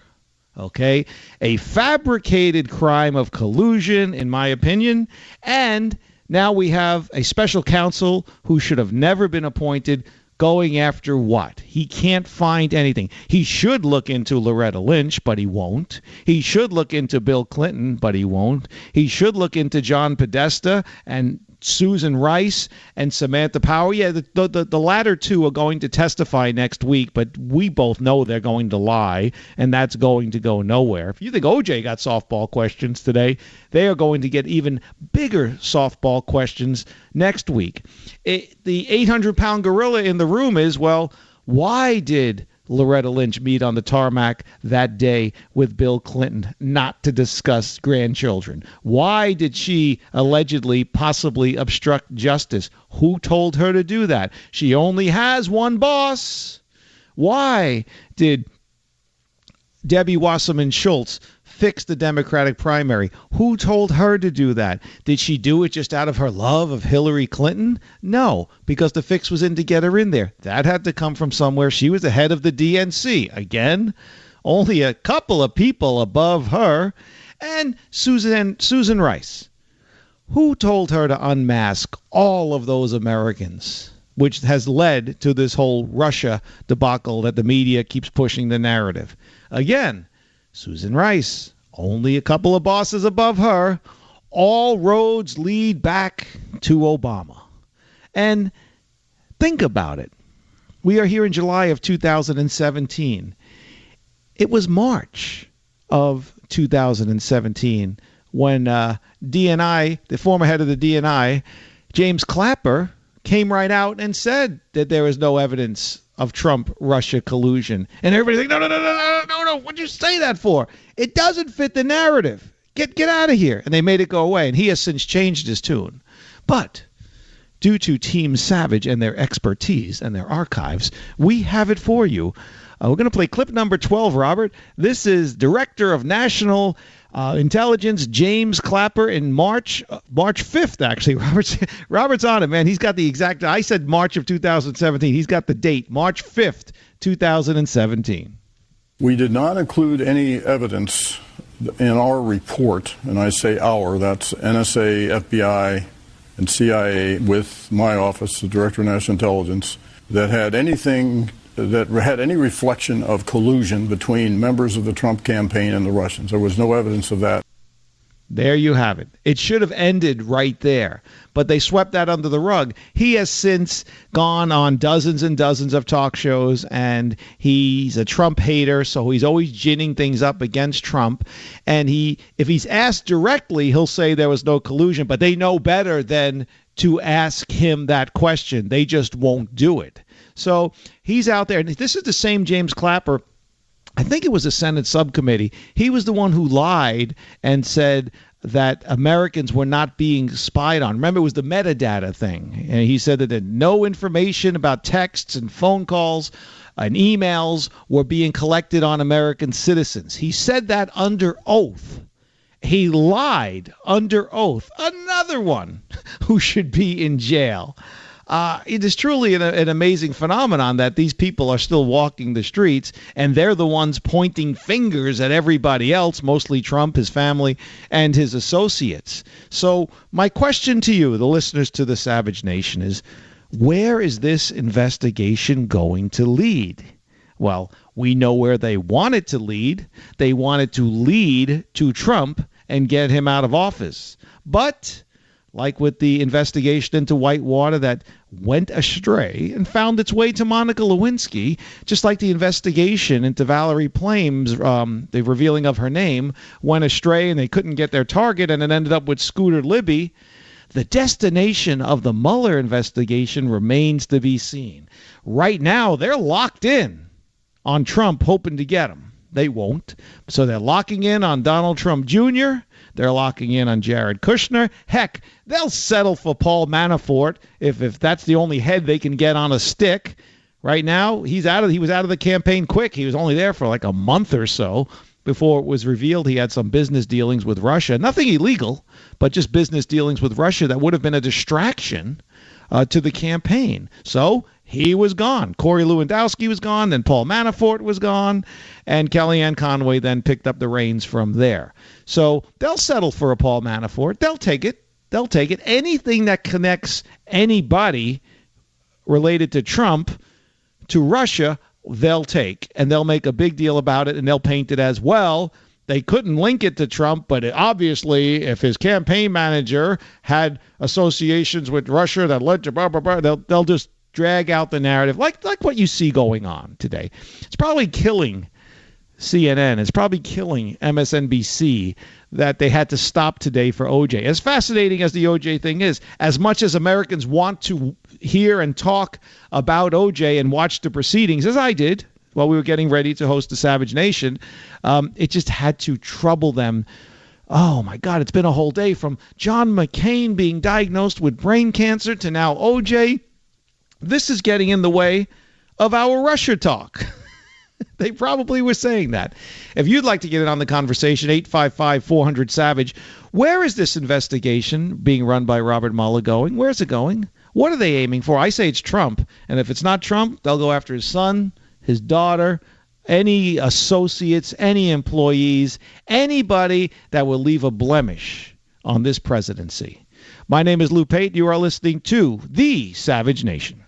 okay? A fabricated crime of collusion, in my opinion, and now we have a special counsel who should have never been appointed going after what? He can't find anything. He should look into Loretta Lynch, but he won't. He should look into Bill Clinton, but he won't. He should look into John Podesta and Susan Rice and Samantha Power. Yeah, the latter two are going to testify next week, but we both know they're going to lie, and that's going to go nowhere. If you think OJ got softball questions today, they are going to get even bigger softball questions next week. The 800-pound gorilla in the room is, well, why did Loretta Lynch meet on the tarmac that day with Bill Clinton not to discuss grandchildren? Why did she allegedly possibly obstruct justice? Who told her to do that? She only has one boss. Why did Debbie Wasserman Schultz fix the Democratic primary? Who told her to do that? Did she do it just out of her love of Hillary Clinton? No, because the fix was in to get her in there. That had to come from somewhere. She was the head of the DNC. Again, only a couple of people above her. And Susan Rice. Who told her to unmask all of those Americans, which has led to this whole Russia debacle that the media keeps pushing the narrative? Again, Susan Rice, only a couple of bosses above her. All roads lead back to Obama. And think about it. We are here in July of 2017. It was March of 2017 when DNI, the former head of the DNI, James Clapper, came right out and said that there was no evidence of Trump-Russia collusion. And everybody's like, no, what'd you say that for? It doesn't fit the narrative. Get out of here. And they made it go away. And he has since changed his tune. But due to Team Savage and their expertise and their archives, we have it for you. We're going to play clip number 12, Robert. This is Director of National Intelligence James Clapper in March 5th, actually. Robert's on it, man. He's got the exact, I said March of 2017. He's got the date, March 5th, 2017. We did not include any evidence in our report, and I say our, that's NSA, FBI, and CIA with my office, the Director of National Intelligence, that had any reflection of collusion between members of the Trump campaign and the Russians. There was no evidence of that. There you have it. It should have ended right there, but they swept that under the rug. He has since gone on dozens and dozens of talk shows, and he's a Trump hater, so he's always ginning things up against Trump. And if he's asked directly, he'll say there was no collusion, but they know better than to ask him that question. They just won't do it. So he's out there, and this is the same James Clapper. I think it was a Senate subcommittee. He was the one who lied and said that Americans were not being spied on. Remember, it was the metadata thing. And he said that no information about texts and phone calls and emails were being collected on American citizens. He said that under oath. He lied under oath. Another one who should be in jail. It is truly an amazing phenomenon that these people are still walking the streets, and they're the ones pointing fingers at everybody else, mostly Trump, his family, and his associates. So my question to you, the listeners to the Savage Nation, is where is this investigation going to lead? Well, we know where they want it to lead. They want it to lead to Trump and get him out of office. But like with the investigation into Whitewater that went astray and found its way to Monica Lewinsky, just like the investigation into Valerie Plame's, the revealing of her name, went astray and they couldn't get their target and it ended up with Scooter Libby. The destination of the Mueller investigation remains to be seen. Right now, they're locked in on Trump, hoping to get him. They won't. So they're locking in on Donald Trump Jr., they're locking in on Jared Kushner. Heck, they'll settle for Paul Manafort if that's the only head they can get on a stick. Right now, he was out of the campaign quick. He was only there for like a month or so before it was revealed he had some business dealings with Russia. Nothing illegal, but just business dealings with Russia that would have been a distraction to the campaign. So he was gone. Corey Lewandowski was gone. Then Paul Manafort was gone. And Kellyanne Conway then picked up the reins from there. So they'll settle for a Paul Manafort. They'll take it. They'll take it. Anything that connects anybody related to Trump to Russia, they'll take. And they'll make a big deal about it. And they'll paint it as, well, they couldn't link it to Trump, but obviously if his campaign manager had associations with Russia that led to blah, blah, blah, they'll just drag out the narrative like what you see going on today. It's probably killing CNN. It's probably killing MSNBC that they had to stop today for OJ. As fascinating as the OJ thing is, as much as Americans want to hear and talk about OJ and watch the proceedings, as I did while we were getting ready to host the Savage Nation, it just had to trouble them. Oh, my God, it's been a whole day from John McCain being diagnosed with brain cancer to now OJ. This is getting in the way of our Russia talk. They probably were saying that. If you'd like to get in on the conversation, 855-400-SAVAGE. Where is this investigation being run by Robert Mueller going? Where's it going? What are they aiming for? I say it's Trump. And if it's not Trump, they'll go after his son, his daughter, any associates, any employees, anybody that will leave a blemish on this presidency. My name is Lou Pate. You are listening to The Savage Nation.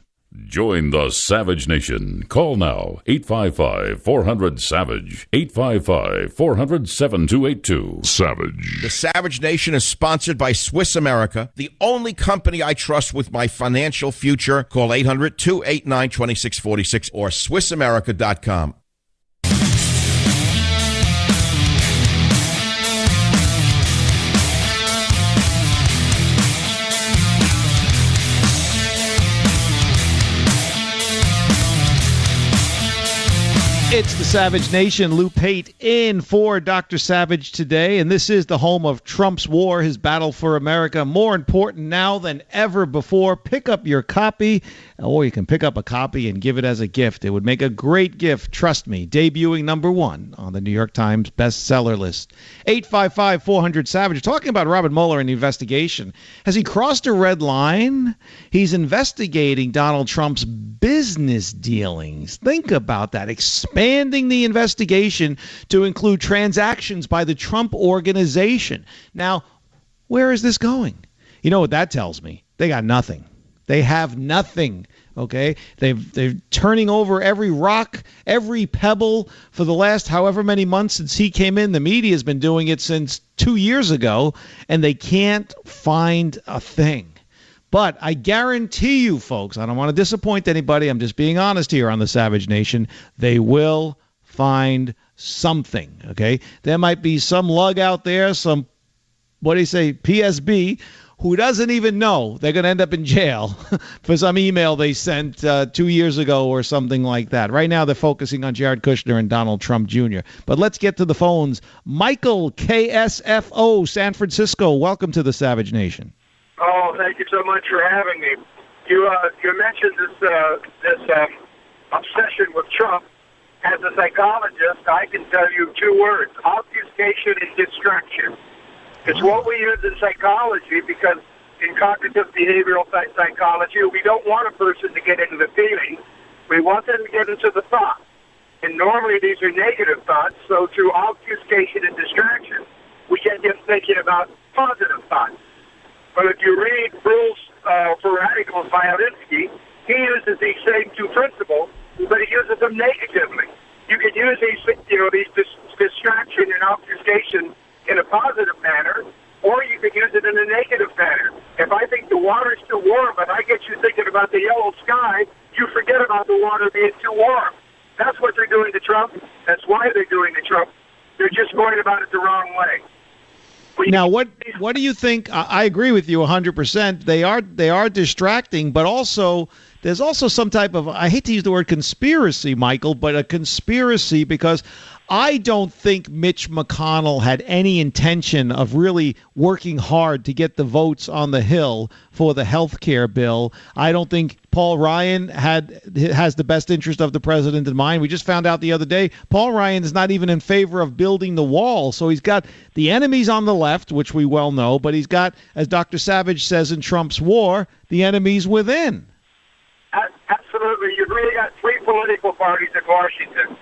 Join the Savage Nation. Call now, 855-400-SAVAGE, 855-400-7282. Savage. The Savage Nation is sponsored by Swiss America, the only company I trust with my financial future. Call 800-289-2646 or SwissAmerica.com. It's the Savage Nation. Lou Pate in for Dr. Savage today, and this is the home of Trump's war, his battle for America. More important now than ever before. Pick up your copy, or you can pick up a copy and give it as a gift. It would make a great gift, trust me. Debuting #1 on the New York Times bestseller list. 855-400-SAVAGE. We're talking about Robert Mueller and the investigation. Has he crossed a red line? He's investigating Donald Trump's business dealings. Think about that. Expanding the investigation to include transactions by the Trump Organization. Now, where is this going? You know what that tells me? They got nothing. They have nothing. Okay, they're turning over every rock, every pebble for the last however many months since he came in. The media has been doing it since 2 years ago, and they can't find a thing. But I guarantee you, folks, I don't want to disappoint anybody. I'm just being honest here on the Savage Nation. They will find something, okay? There might be some lug out there, some, what do you say, PSB, who doesn't even know they're going to end up in jail for some email they sent 2 years ago or something like that. Right now, they're focusing on Jared Kushner and Donald Trump Jr. But let's get to the phones. Michael, KSFO, San Francisco, welcome to the Savage Nation. Oh, thank you so much for having me. You mentioned this obsession with Trump. As a psychologist, I can tell you 2 words: obfuscation and distraction. It's what we use in psychology because in cognitive behavioral psychology, we don't want a person to get into the feeling. We want them to get into the thought. And normally these are negative thoughts, so through obfuscation and distraction, we get them thinking about positive thoughts. But if you read Rules for Radicals by Alinsky, he uses these same 2 principles, but he uses them negatively. You can use these distraction and obfuscation in a positive manner, or you can use it in a negative manner. If I think the water is too warm, but I get you thinking about the yellow sky, you forget about the water being too warm. That's what they're doing to Trump. That's why they're doing to Trump. They're just going about it the wrong way. Now, what do you think? I agree with you 100%. They are distracting, but also there's also some type of, I hate to use the word conspiracy, Michael, but a conspiracy because I don't think Mitch McConnell had any intention of really working hard to get the votes on the Hill for the health care bill. I don't think Paul Ryan has the best interest of the president in mind. We just found out the other day Paul Ryan is not even in favor of building the wall. So he's got the enemies on the left, which we well know, but he's got, as Dr. Savage says in Trump's war, the enemies within. Absolutely. You've really got 3 political parties in Washington.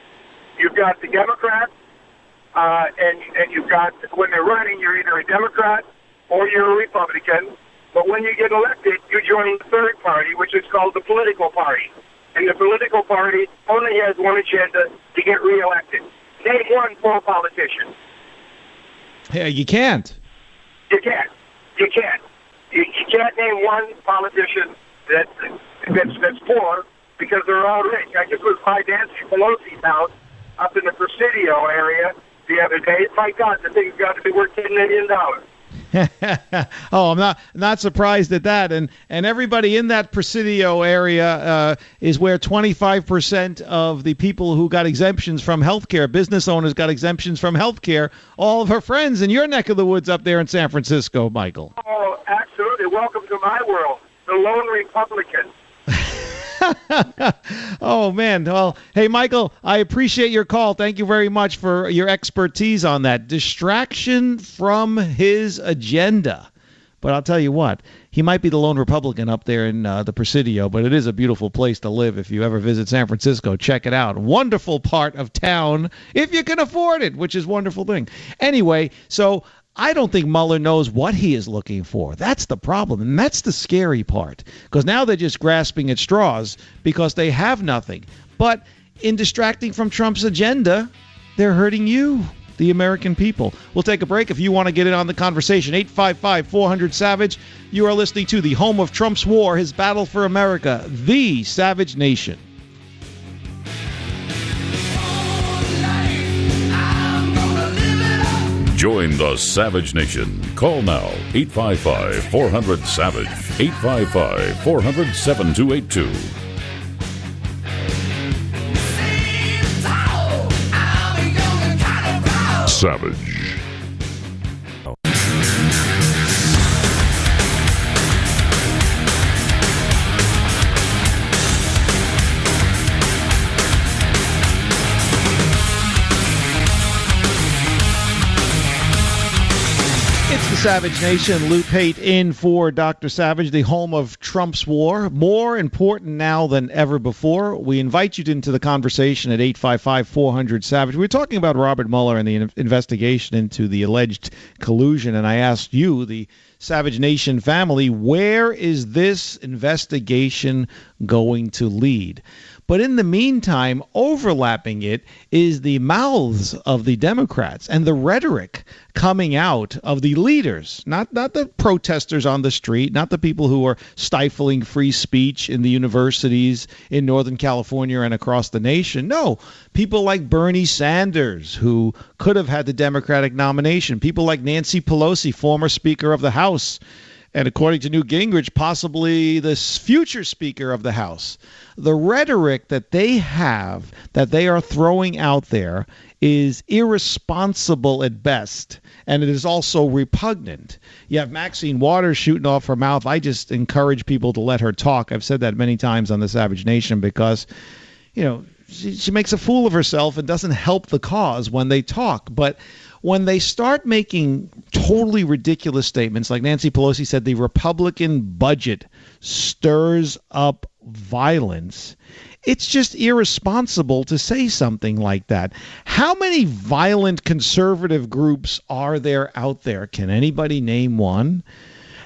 You've got the Democrats, and you've got, when they're running, you're either a Democrat or you're a Republican. But when you get elected, you join the 3rd party, which is called the political party. And the political party only has one agenda: to get reelected. Name one poor politician. Yeah, you can't. You can't. You can't. You can't name one politician that's poor because they're all rich. I just was by Nancy Pelosi's house up in the Presidio area the other day. My God, the thing's got to be worth $10 million. Oh, I'm not surprised at that. And everybody in that Presidio area is where 25% of the people who got exemptions from healthcare, business owners got exemptions from healthcare, all of her friends in your neck of the woods up there in San Francisco, Michael. Oh, absolutely. Welcome to my world, the lone Republican. Oh, man. Well, hey, Michael, I appreciate your call. Thank you very much for your expertise on that. Distraction from his agenda. But I'll tell you what, he might be the lone Republican up there in the Presidio, but it is a beautiful place to live. If you ever visit San Francisco, check it out. Wonderful part of town, if you can afford it, which is a wonderful thing. Anyway, so I don't think Mueller knows what he is looking for. That's the problem, and that's the scary part, because now they're just grasping at straws because they have nothing. But in distracting from Trump's agenda, they're hurting you, the American people. We'll take a break. If you want to get in on the conversation, 855-400-SAVAGE. You are listening to the home of Trump's war, his battle for America, the Savage Nation. Join the Savage Nation. Call now, 855-400-SAVAGE, 855-400-7282. Savage. It's the Savage Nation. Luke Haight in for Dr. Savage, the home of Trump's war. More important now than ever before. We invite you into the conversation at 855-400-SAVAGE. We're talking about Robert Mueller and the investigation into the alleged collusion, and I asked you, the Savage Nation family, where is this investigation going to lead? But in the meantime, overlapping it is the mouths of the Democrats and the rhetoric coming out of the leaders, not the protesters on the street, not the people who are stifling free speech in the universities in Northern California and across the nation. No, people like Bernie Sanders, who could have had the Democratic nomination, people like Nancy Pelosi, former Speaker of the House, and according to Newt Gingrich, possibly the future Speaker of the House. The rhetoric that they have, that they are throwing out there, is irresponsible at best, and it is also repugnant. You have Maxine Waters shooting off her mouth. I just encourage people to let her talk. I've said that many times on the Savage Nation because, you know, she makes a fool of herself and doesn't help the cause when they talk. But when they start making totally ridiculous statements, like Nancy Pelosi said, the Republican budget stirs up violence, it's just irresponsible to say something like that. How many violent conservative groups are there out there? Can anybody name one?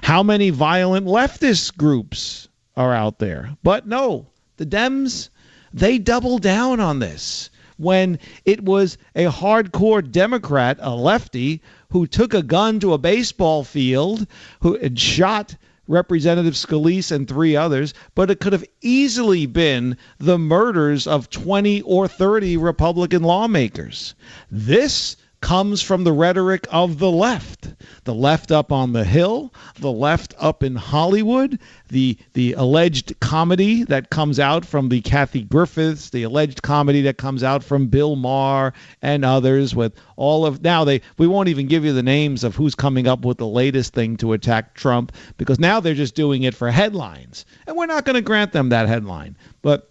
How many violent leftist groups are out there? But no, the Dems, they double down on this. When it was a hardcore Democrat, a lefty, who took a gun to a baseball field, who had shot Representative Scalise and 3 others, but it could have easily been the murders of 20 or 30 Republican lawmakers. This comes from the rhetoric of the left up on the Hill, the left up in Hollywood, the alleged comedy that comes out from the Kathy Griffiths, the alleged comedy that comes out from Bill Maher and others, with all of we won't even give you the names of who's coming up with the latest thing to attack Trump, because now they're just doing it for headlines, and we're not going to grant them that headline. But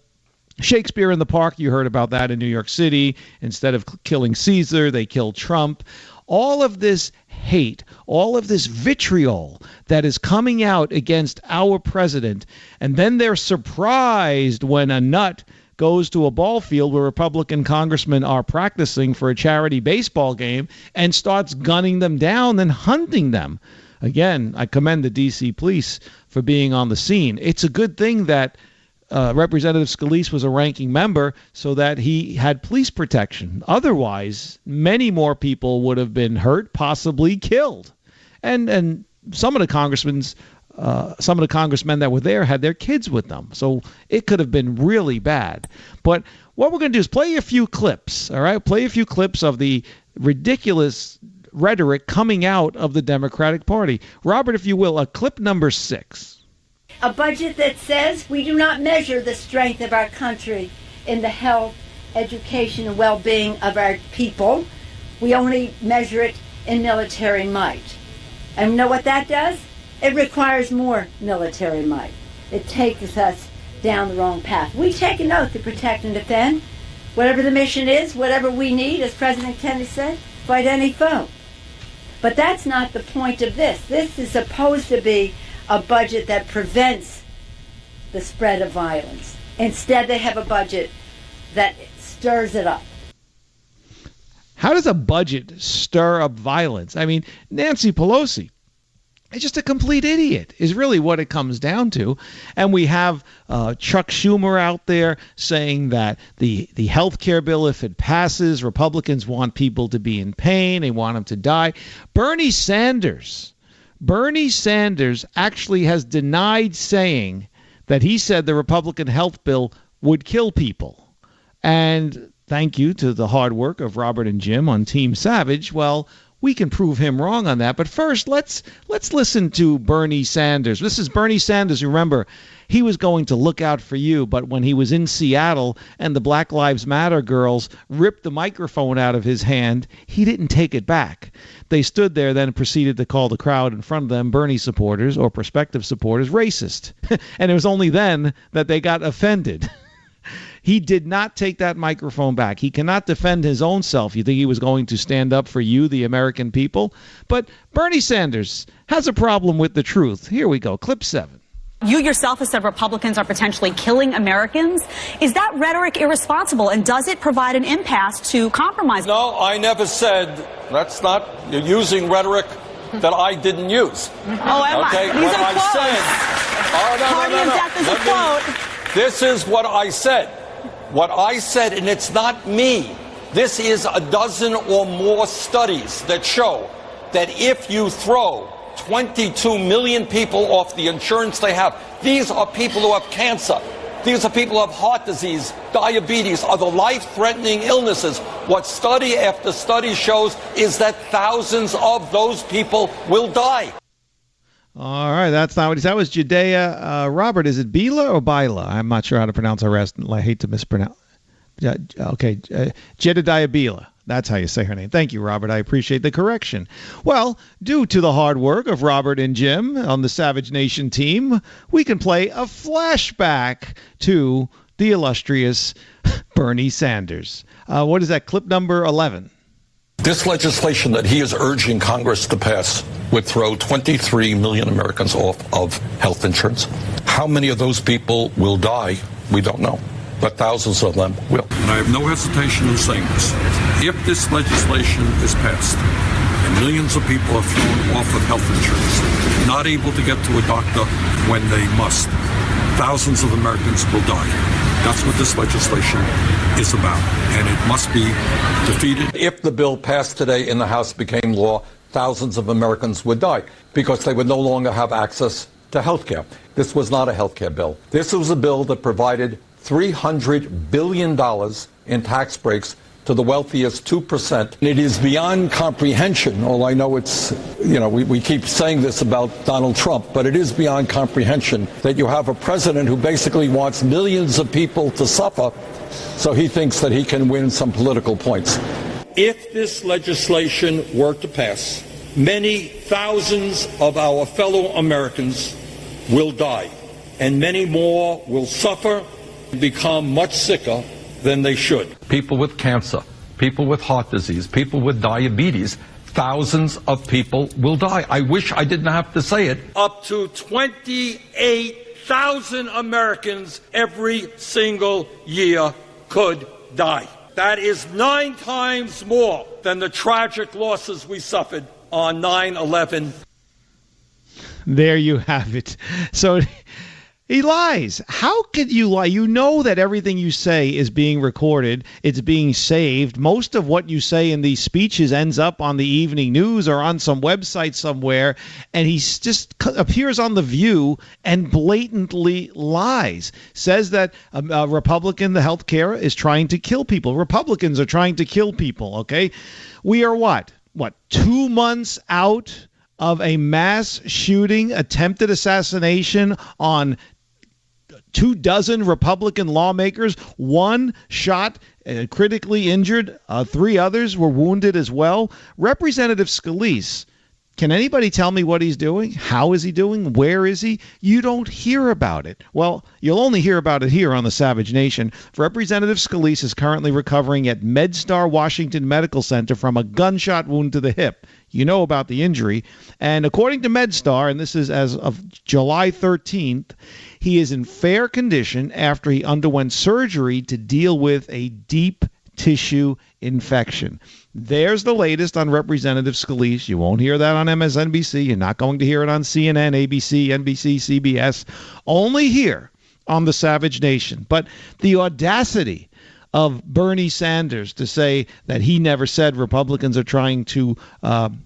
Shakespeare in the Park, you heard about that in New York City. Instead of killing Caesar, they killed Trump. All of this hate, all of this vitriol that is coming out against our president, and then they're surprised when a nut goes to a ball field where Republican congressmen are practicing for a charity baseball game and starts gunning them down and hunting them. Again, I commend the D.C. police for being on the scene. It's a good thing that Representative Scalise was a ranking member so that he had police protection. Otherwise, many more people would have been hurt, possibly killed. And some of the congressmen that were there had their kids with them. So it could have been really bad. But what we're going to do is play a few clips, all right? Play a few clips of the ridiculous rhetoric coming out of the Democratic Party. Robert, if you will, clip number 6. A budget that says we do not measure the strength of our country in the health, education, and well-being of our people. We only measure it in military might. And you know what that does? It requires more military might. It takes us down the wrong path. We take an oath to protect and defend. Whatever the mission is, whatever we need, as President Kennedy said, fight any foe. But that's not the point of this. This is supposed to be a budget that prevents the spread of violence. Instead, they have a budget that stirs it up. How does a budget stir up violence? I mean, Nancy Pelosi is just a complete idiot, is really what it comes down to. And we have Chuck Schumer out there saying that the health care bill, if it passes, Republicans want people to be in pain. They want them to die. Bernie Sanders actually has denied saying that he said the Republican health bill would kill people. And thank you to the hard work of Robert and Jim on Team Savage. Well, we can prove him wrong on that. But first, let's listen to Bernie Sanders. This is Bernie Sanders. Remember, he was going to look out for you, but when he was in Seattle and the Black Lives Matter girls ripped the microphone out of his hand, he didn't take it back. They stood there, then proceeded to call the crowd in front of them, Bernie supporters or prospective supporters, racist. And it was only then that they got offended. He did not take that microphone back. He cannot defend his own self. You think he was going to stand up for you, the American people? But Bernie Sanders has a problem with the truth. Here we go. Clip 7. You yourself have said Republicans are potentially killing Americans. Is that rhetoric irresponsible, and does it provide an impasse to compromise? No, I never said. That's not. You're using rhetoric that I didn't use. Oh, am okay? I? These what are I quotes. said. Oh, no, Party of death is a quote. This is what I said. What I said, and it's not me. This is a dozen or more studies that show that if you throw 22 million people off the insurance they have, these are people who have cancer. These are people who have heart disease, diabetes, other life-threatening illnesses. What study after study shows is that thousands of those people will die. All right, that's not what he said. That was Judea. Robert, is it Bila or Bila? I'm not sure how to pronounce her rest. I hate to mispronounce. Okay, Jedediah Bila. That's how you say her name. Thank you, Robert. I appreciate the correction. Well, due to the hard work of Robert and Jim on the Savage Nation team, we can play a flashback to the illustrious Bernie Sanders. What is that, clip number 11? This legislation that he is urging Congress to pass would throw 23 million Americans off of health insurance. How many of those people will die? We don't know, but thousands of them will. And I have no hesitation in saying this. If this legislation is passed and millions of people are thrown off of health insurance, not able to get to a doctor when they must, thousands of Americans will die. That's what this legislation is about, and it must be defeated. If the bill passed today in the House became law, thousands of Americans would die because they would no longer have access to health care. This was not a health care bill. This was a bill that provided $300 billion in tax breaks to the wealthiest 2%. It is beyond comprehension. All I know it's, we keep saying this about Donald Trump, but it is beyond comprehension that you have a president who basically wants millions of people to suffer, so he thinks that he can win some political points. If this legislation were to pass, many thousands of our fellow Americans will die, and many more will suffer and become much sicker than they should. People with cancer, people with heart disease, people with diabetes, thousands of people will die. I wish I didn't have to say it. Up to 28,000 Americans every single year could die. That is 9 times more than the tragic losses we suffered on 9/11. There you have it. So he lies. How could you lie? You know that everything you say is being recorded. It's being saved. Most of what you say in these speeches ends up on the evening news or on some website somewhere, and he just appears on The View and blatantly lies. Says that a Republican, the health care, is trying to kill people. Republicans are trying to kill people, okay? We are what, 2 months out of a mass shooting, attempted assassination on 24 Republican lawmakers. One shot, critically injured. 3 others were wounded as well. Representative Scalise, can anybody tell me what he's doing? How is he doing? Where is he? You don't hear about it. Well, you'll only hear about it here on the Savage Nation. Representative Scalise is currently recovering at MedStar Washington Medical Center from a gunshot wound to the hip. You know about the injury. And according to MedStar, and this is as of July 13th, he is in fair condition after he underwent surgery to deal with a deep tissue infection. There's the latest on Representative Scalise. You won't hear that on MSNBC. You're not going to hear it on CNN, ABC, NBC, CBS. Only here on the Savage Nation. But the audacity of Bernie Sanders to say that he never said Republicans are trying to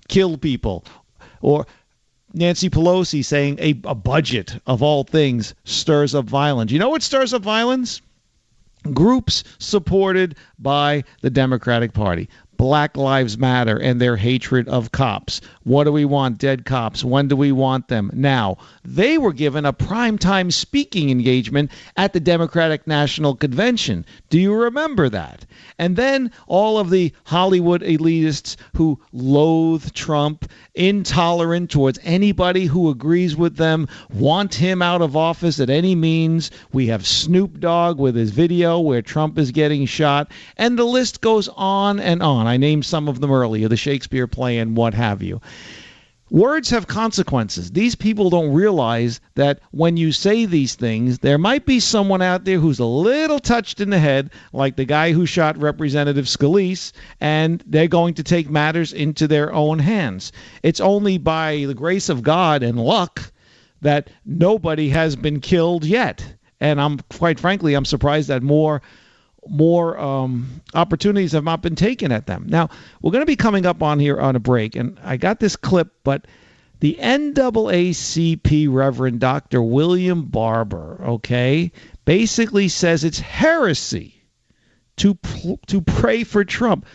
kill people, or Nancy Pelosi saying a budget of all things stirs up violence. You know what stirs up violence? Groups supported by the Democratic Party. Black Lives Matter and their hatred of cops. What do we want? Dead cops. When do we want them? Now. They were given a primetime speaking engagement at the Democratic National Convention. Do you remember that? And then all of the Hollywood elitists who loathe Trump, intolerant towards anybody who agrees with them, want him out of office at any means. We have Snoop Dogg with his video where Trump is getting shot. And the list goes on and on. I named some of them earlier, the Shakespeare play and what have you. Words have consequences. These people don't realize that when you say these things, there might be someone out there who's a little touched in the head, like the guy who shot Representative Scalise, and they're going to take matters into their own hands. It's only by the grace of God and luck that nobody has been killed yet. And quite frankly, I'm surprised that more opportunities have not been taken at them. Now, we're going to be coming up on here on a break, and I got this clip, but the NAACP Reverend Dr. William Barber, okay, basically says it's heresy to pray for Trump.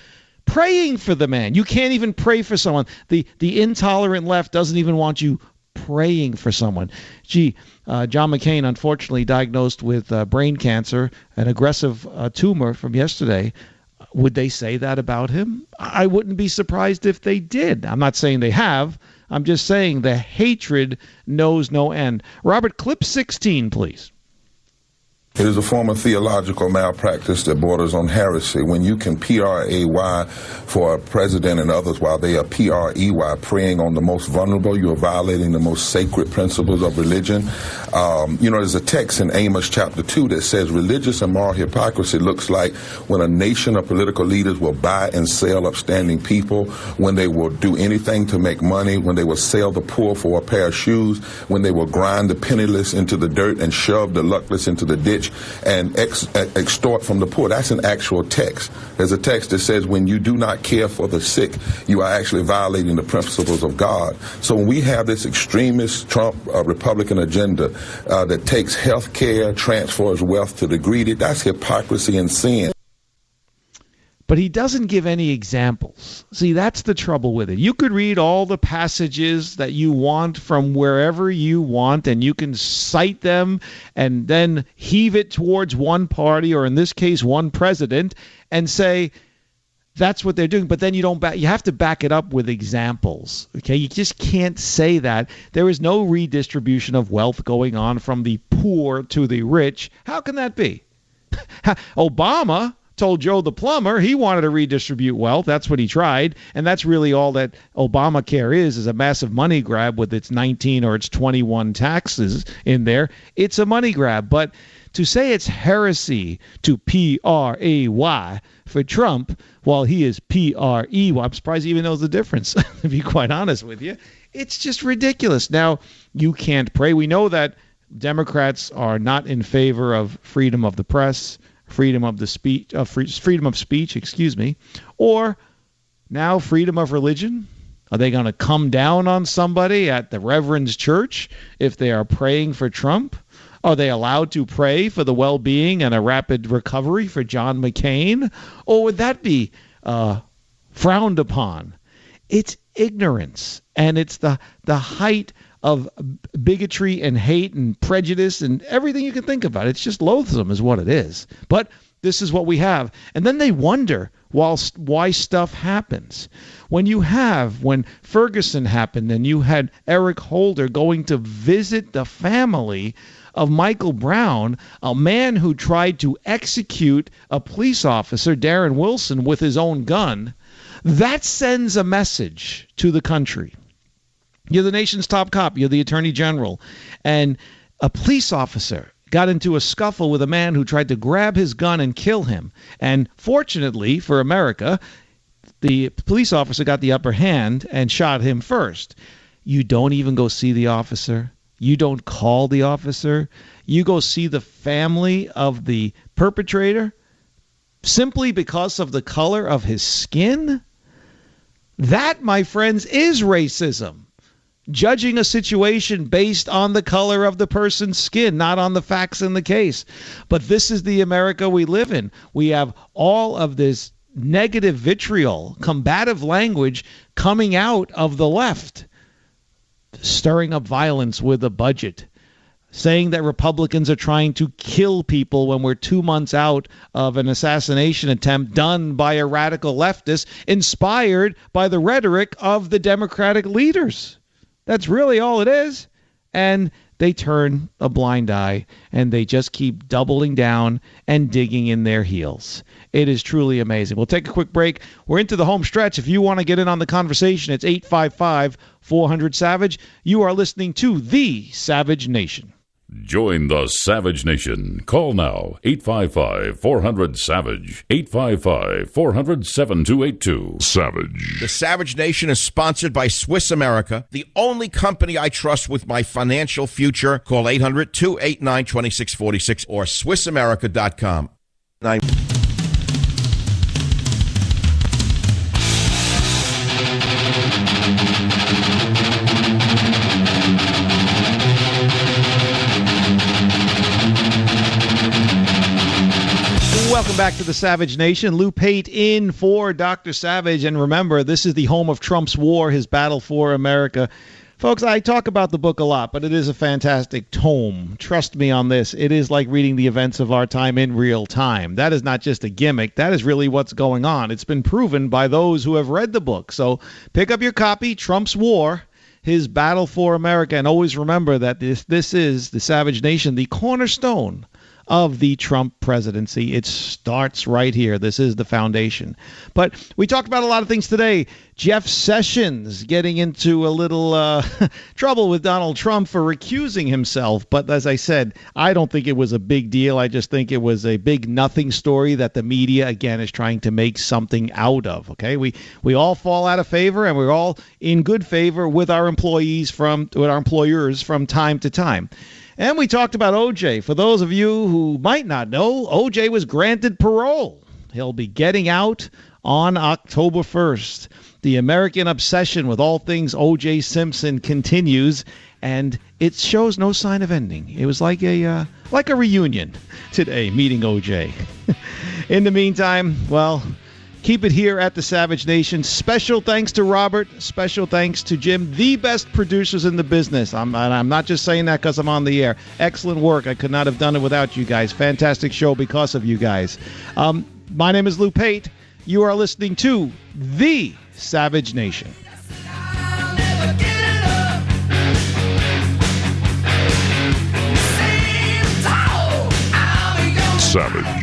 Praying for the man. You can't even pray for someone. The intolerant left doesn't even want you praying for someone. Gee, John McCain, unfortunately diagnosed with brain cancer, an aggressive tumor from yesterday. Would they say that about him? I wouldn't be surprised if they did. I'm not saying they have. I'm just saying the hatred knows no end. Robert, clip 16, please. It is a form of theological malpractice that borders on heresy. When you can P-R-A-Y for a president and others while they are P-R-E-Y, preying on the most vulnerable, you are violating the most sacred principles of religion. There's a text in Amos chapter 2 that says religious and moral hypocrisy looks like when a nation of political leaders will buy and sell upstanding people, when they will do anything to make money, when they will sell the poor for a pair of shoes, when they will grind the penniless into the dirt and shove the luckless into the ditch and extort from the poor. That's an actual text. There's a text that says when you do not care for the sick, you are actually violating the principles of God. So when we have this extremist Trump Republican agenda that takes health care, transfers wealth to the greedy, that's hypocrisy and sin. But he doesn't give any examples. See, that's the trouble with it. You could read all the passages that you want from wherever you want, and you can cite them and then heave it towards one party, or in this case, one president, and say that's what they're doing. But then you have to back it up with examples. Okay, you just can't say that. There is no redistribution of wealth going on from the poor to the rich. How can that be? Obama told Joe the plumber he wanted to redistribute wealth. That's what he tried. And that's really all that Obamacare is a massive money grab with its 19 or its 21 taxes in there. It's a money grab. But to say it's heresy to P-R-A-Y for Trump while he is P-R-E-Y, I'm surprised he even knows the difference, to be quite honest with you. It's just ridiculous. Now, you can't pray. We know that Democrats are not in favor of freedom of the press, freedom of speech, or now freedom of religion. Are they going to come down on somebody at the Reverend's church if they are praying for Trump? Are they allowed to pray for the well-being and a rapid recovery for John McCain? Or would that be frowned upon? It's ignorance, and it's the height of bigotry and hate and prejudice and everything you can think about. It's just loathsome is what it is. But this is what we have. And then they wonder why stuff happens. When Ferguson happened and you had Eric Holder going to visit the family of Michael Brown, a man who tried to execute a police officer, Darren Wilson, with his own gun, that sends a message to the country. You're the nation's top cop. You're the attorney general. And a police officer got into a scuffle with a man who tried to grab his gun and kill him. And fortunately for America, the police officer got the upper hand and shot him first. You don't even go see the officer. You don't call the officer. You go see the family of the perpetrator simply because of the color of his skin? That, my friends, is racism. Judging a situation based on the color of the person's skin, not on the facts in the case. But this is the America we live in. We have all of this negative vitriol, combative language coming out of the left, stirring up violence with a budget, saying that Republicans are trying to kill people when we're 2 months out of an assassination attempt done by a radical leftist inspired by the rhetoric of the Democratic leaders. That's really all it is. And they turn a blind eye and they just keep doubling down and digging in their heels. It is truly amazing. We'll take a quick break. We're into the home stretch. If you want to get in on the conversation, it's 855-400-SAVAGE. You are listening to The Savage Nation. Join the Savage Nation. Call now, 855-400-SAVAGE, 855-400-7282. Savage. The Savage Nation is sponsored by Swiss America, the only company I trust with my financial future. Call 800-289-2646 or SwissAmerica.com. Welcome back to the Savage Nation. Lou Pate in for Dr. Savage. And remember, this is the home of Trump's war, his battle for America. Folks, I talk about the book a lot, but it is a fantastic tome. Trust me on this. It is like reading the events of our time in real time. That is not just a gimmick. That is really what's going on. It's been proven by those who have read the book. So pick up your copy, Trump's War, his battle for America. And always remember that this is the Savage Nation, the cornerstone of the Trump presidency. It starts right here. This is the foundation. But we talked about a lot of things today. Jeff Sessions getting into a little trouble with Donald Trump for recusing himself. But as I said, I don't think it was a big deal. I just think it was a big nothing story that the media, again, is trying to make something out of. Okay, we all fall out of favor, and we're all in good favor with our employers from time to time. And we talked about OJ. For those of you who might not know, OJ was granted parole. He'll be getting out on October 1st. The American obsession with all things OJ Simpson continues, and it shows no sign of ending. It was like a reunion today, meeting OJ. In the meantime, well, keep it here at the Savage Nation. Special thanks to Robert. Special thanks to Jim, the best producers in the business. I'm not just saying that because I'm on the air. Excellent work. I could not have done it without you guys. Fantastic show because of you guys. My name is Lou Pate. You are listening to The Savage Nation. Savage.